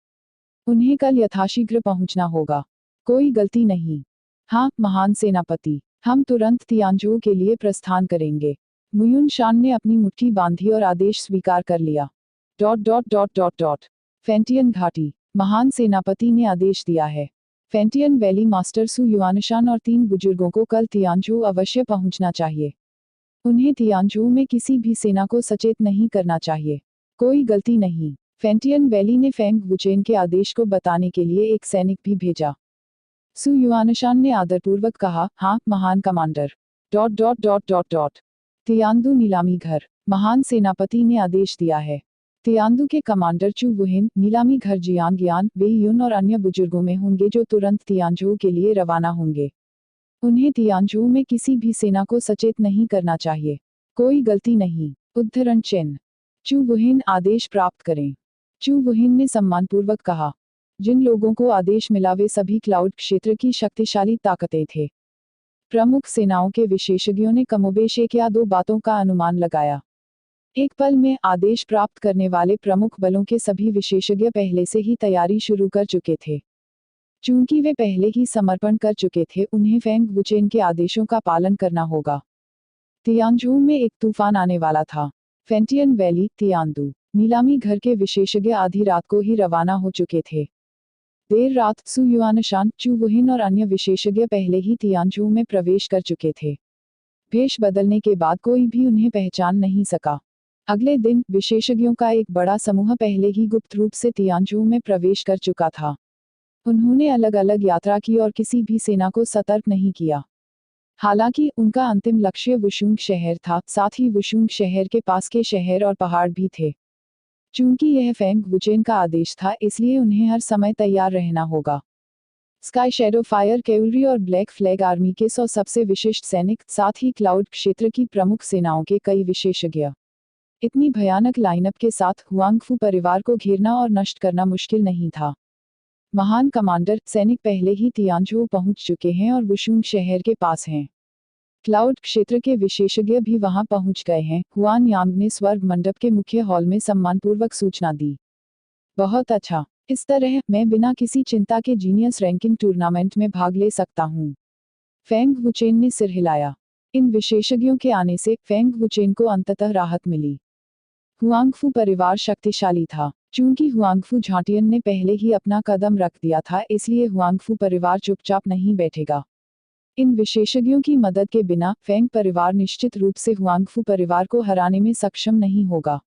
उन्हें कल यथाशीघ्र पहुंचना होगा। कोई गलती नहीं। हाँ, महान सेनापति, हम तुरंत तियानजू के लिए प्रस्थान करेंगे। मुयुन शान ने अपनी मुट्ठी बांधी और आदेश स्वीकार कर लिया। फेंटियन घाटी, महान सेनापति ने आदेश दिया है। फेंटियन वैली मास्टर सु युआनशान और 3 बुजुर्गों को कल तियानजू अवश्य पहुंचना चाहिए। उन्हें तियानजू में किसी भी सेना को सचेत नहीं करना चाहिए। कोई गलती नहीं। फेंटियन वैली ने फेंग वुचेन के आदेश को बताने के लिए एक सैनिक भी भेजा। सु युआनशान ने आदरपूर्वक कहा, हाँ, महान कमांडर। तियानदू नीलामी घर, महान सेनापति ने आदेश दिया है। तियानदू के कमांडर चू वुहिन, नीलामी घर जियांग यान, वे युन और अन्य बुजुर्गों में होंगे जो तुरंत तियानजू के लिए रवाना होंगे। उन्हें तियानजू में किसी भी सेना को सचेत नहीं करना चाहिए। कोई गलती नहीं। उद्धरण चिन्ह। चू वुहिन, आदेश प्राप्त करें। चू वुहिन ने सम्मानपूर्वक कहा। जिन लोगों को आदेश मिला वे सभी क्लाउड क्षेत्र की शक्तिशाली ताकतें थे। प्रमुख सेनाओं के विशेषज्ञों ने कमोबेश 1 या 2 बातों का अनुमान लगाया। एक पल में आदेश प्राप्त करने वाले प्रमुख बलों के सभी विशेषज्ञ पहले से ही तैयारी शुरू कर चुके थे। चूंकि वे पहले ही समर्पण कर चुके थे, उन्हें फेंग वुचेन के आदेशों का पालन करना होगा। तियानजू में एक तूफान आने वाला था। फेंटियन वैली, तियानदू, नीलामी घर के विशेषज्ञ आधी रात को ही रवाना हो चुके थे। देर रात सु युआनशान, चू वुहिन और अन्य विशेषज्ञ पहले ही तियानजू में प्रवेश कर चुके थे। भेष बदलने के बाद कोई भी उन्हें पहचान नहीं सका। अगले दिन विशेषज्ञों का एक बड़ा समूह पहले ही गुप्त रूप से तियानजू में प्रवेश कर चुका था। उन्होंने अलग अलग यात्रा की और किसी भी सेना को सतर्क नहीं किया। हालांकि उनका अंतिम लक्ष्य वुशुंग शहर था, साथ ही वुशुंग शहर के पास के शहर और पहाड़ भी थे। चूंकि यह फेंग वुचेन का आदेश था, इसलिए उन्हें हर समय तैयार रहना होगा। स्काई शैडो फायर कैवलरी और ब्लैक फ्लैग आर्मी के 100 सबसे विशिष्ट सैनिक, साथ ही क्लाउड क्षेत्र की प्रमुख सेनाओं के कई विशेषज्ञ। इतनी भयानक लाइनअप के साथ हुआंगफू परिवार को घेरना और नष्ट करना मुश्किल नहीं था। महान कमांडर सैनिक पहले ही तियानजू पहुंच चुके हैं और वुशुंग शहर के पास हैं। क्लाउड क्षेत्र के विशेषज्ञ भी वहां पहुंच गए हैं। हुआन यांग ने स्वर्ग मंडप के मुख्य हॉल में सम्मानपूर्वक सूचना दी। बहुत अच्छा, इस तरह मैं बिना किसी चिंता के जीनियस रैंकिंग टूर्नामेंट में भाग ले सकता हूं। फेंग वुचेन ने सिर हिलाया। इन विशेषज्ञों के आने से फेंग वुचेन को अंततः राहत मिली। हुआंगफू परिवार शक्तिशाली था। चूंकि हुआंगफू झाटियन ने पहले ही अपना कदम रख दिया था, इसलिए हुआंगफू परिवार चुपचाप नहीं बैठेगा। इन विशेषज्ञों की मदद के बिना फेंग परिवार निश्चित रूप से हुआंगफू परिवार को हराने में सक्षम नहीं होगा।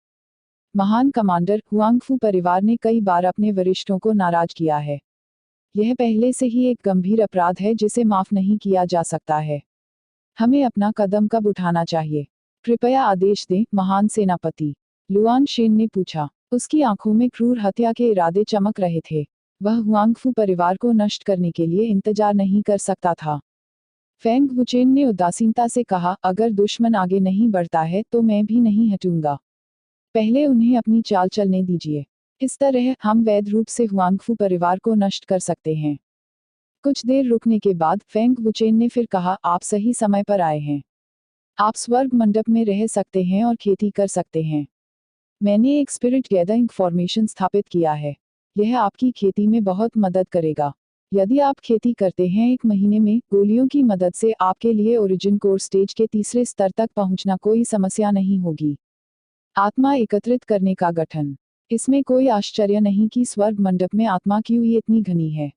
महान कमांडर, हुआंगफू परिवार ने कई बार अपने वरिष्ठों को नाराज किया है। यह पहले से ही एक गंभीर अपराध है जिसे माफ नहीं किया जा सकता है। हमें अपना कदम कब उठाना चाहिए? कृपया आदेश दें, महान सेनापति, लुआन शेन ने पूछा। उसकी आंखों में क्रूर हत्या के इरादे चमक रहे थे। वह हुआंगफू परिवार को नष्ट करने के लिए इंतजार नहीं कर सकता था। फेंग वुचेन ने उदासीनता से कहा, अगर दुश्मन आगे नहीं बढ़ता है तो मैं भी नहीं हटूंगा। पहले उन्हें अपनी चाल चलने दीजिए। इस तरह हम वैध रूप से हुआंगफू परिवार को नष्ट कर सकते हैं। कुछ देर रुकने के बाद फेंग वुचेन ने फिर कहा, आप सही समय पर आए हैं। आप स्वर्ग मंडप में रह सकते हैं और खेती कर सकते हैं। मैंने एक स्पिरिट गैदरिंग फॉर्मेशन स्थापित किया है। यह आपकी खेती में बहुत मदद करेगा। यदि आप खेती करते हैं, 1 महीने में गोलियों की मदद से आपके लिए ओरिजिन कोर स्टेज के तीसरे स्तर तक पहुंचना कोई समस्या नहीं होगी। आत्मा एकत्रित करने का गठन। इसमें कोई आश्चर्य नहीं कि स्वर्ग मंडप में आत्मा क्यों इतनी घनी है।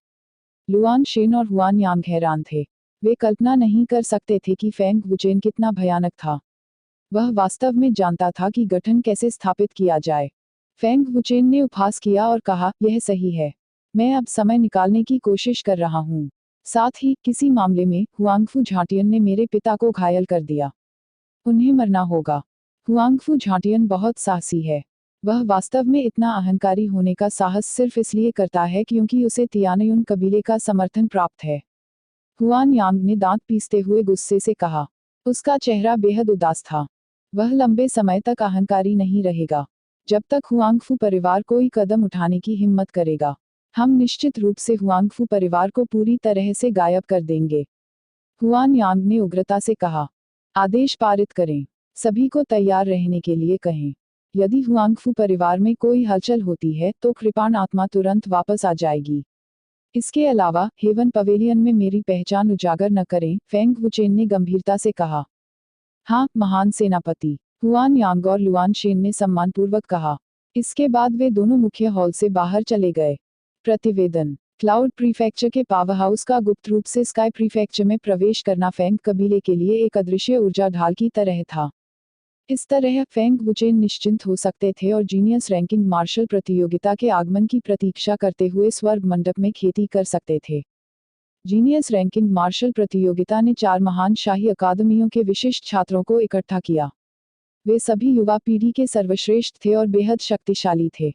लुआन शेन और हुआन यांग हैरान थे। वे कल्पना नहीं कर सकते थे कि फेंग वुचेन कितना भयानक था। वह वास्तव में जानता था कि गठन कैसे स्थापित किया जाए। फेंग वुचेन ने उपहास किया और कहा, यह सही है। मैं अब समय निकालने की कोशिश कर रहा हूँ। साथ ही किसी मामले में हुआंगफू झाटियन ने मेरे पिता को घायल कर दिया। उन्हें मरना होगा। हुआंगफू झाटियन बहुत साहसी है। वह वास्तव में इतना अहंकारी होने का साहस सिर्फ इसलिए करता है क्योंकि उसे तियानयुन कबीले का समर्थन प्राप्त है। हुआन यांग ने दांत पीसते हुए गुस्से से कहा। उसका चेहरा बेहद उदास था। वह लंबे समय तक अहंकारी नहीं रहेगा। जब तक हुआंगफू परिवार कोई कदम उठाने की हिम्मत करेगा, हम निश्चित रूप से हुआंगफू परिवार को पूरी तरह से गायब कर देंगे। हुआन यांग ने उग्रता से कहा। आदेश पारित करें। सभी को तैयार रहने के लिए कहें। यदि हुआंगफू परिवार में कोई हलचल होती है तो कृपाण आत्मा तुरंत वापस आ जाएगी। इसके अलावा हेवन पवेलियन में मेरी पहचान उजागर न करें, फेंग वुचेन ने गंभीरता से कहा। हाँ, महान सेनापति, हुआन यांग और लुआन शेन ने सम्मानपूर्वक कहा। इसके बाद वे दोनों मुख्य हॉल से बाहर चले गए। प्रतिवेदन। क्लाउड प्रीफेक्चर के पावर हाउस का गुप्त रूप से स्काई प्रीफेक्चर में प्रवेश करना फेंग कबीले के लिए एक अदृश्य ऊर्जा ढाल की तरह था। इस तरह फेंग वुचेन निश्चिंत हो सकते थे और जीनियस रैंकिंग मार्शल प्रतियोगिता के आगमन की प्रतीक्षा करते हुए स्वर्ग मंडप में खेती कर सकते थे। जीनियस रैंकिंग मार्शल प्रतियोगिता ने 4 महान शाही अकादमियों के विशिष्ट छात्रों को इकट्ठा किया। वे सभी युवा पीढ़ी के सर्वश्रेष्ठ थे और बेहद शक्तिशाली थे।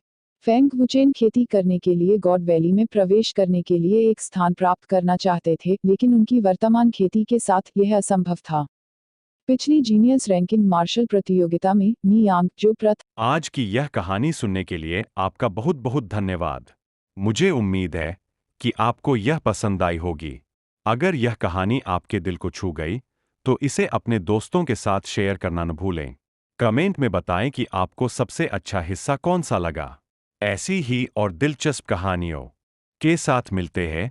फेंग वुचेन खेती करने के लिए गॉड वैली में प्रवेश करने के लिए एक स्थान प्राप्त करना चाहते थे, लेकिन उनकी वर्तमान खेती के साथ यह असंभव था। पिछली जीनियस रैंकिंग मार्शल प्रतियोगिता में नी यांग, जो आज की यह कहानी सुनने के लिए आपका बहुत बहुत धन्यवाद। मुझे उम्मीद है कि आपको यह पसंद आई होगी। अगर यह कहानी आपके दिल को छू गई, तो इसे अपने दोस्तों के साथ शेयर करना न भूलें। कमेंट में बताएं कि आपको सबसे अच्छा हिस्सा कौन सा लगा। ऐसी ही और दिलचस्प कहानियों के साथ मिलते हैं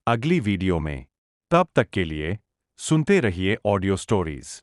अगली वीडियो में। तब तक के लिए सुनते रहिए ऑडियो स्टोरीज।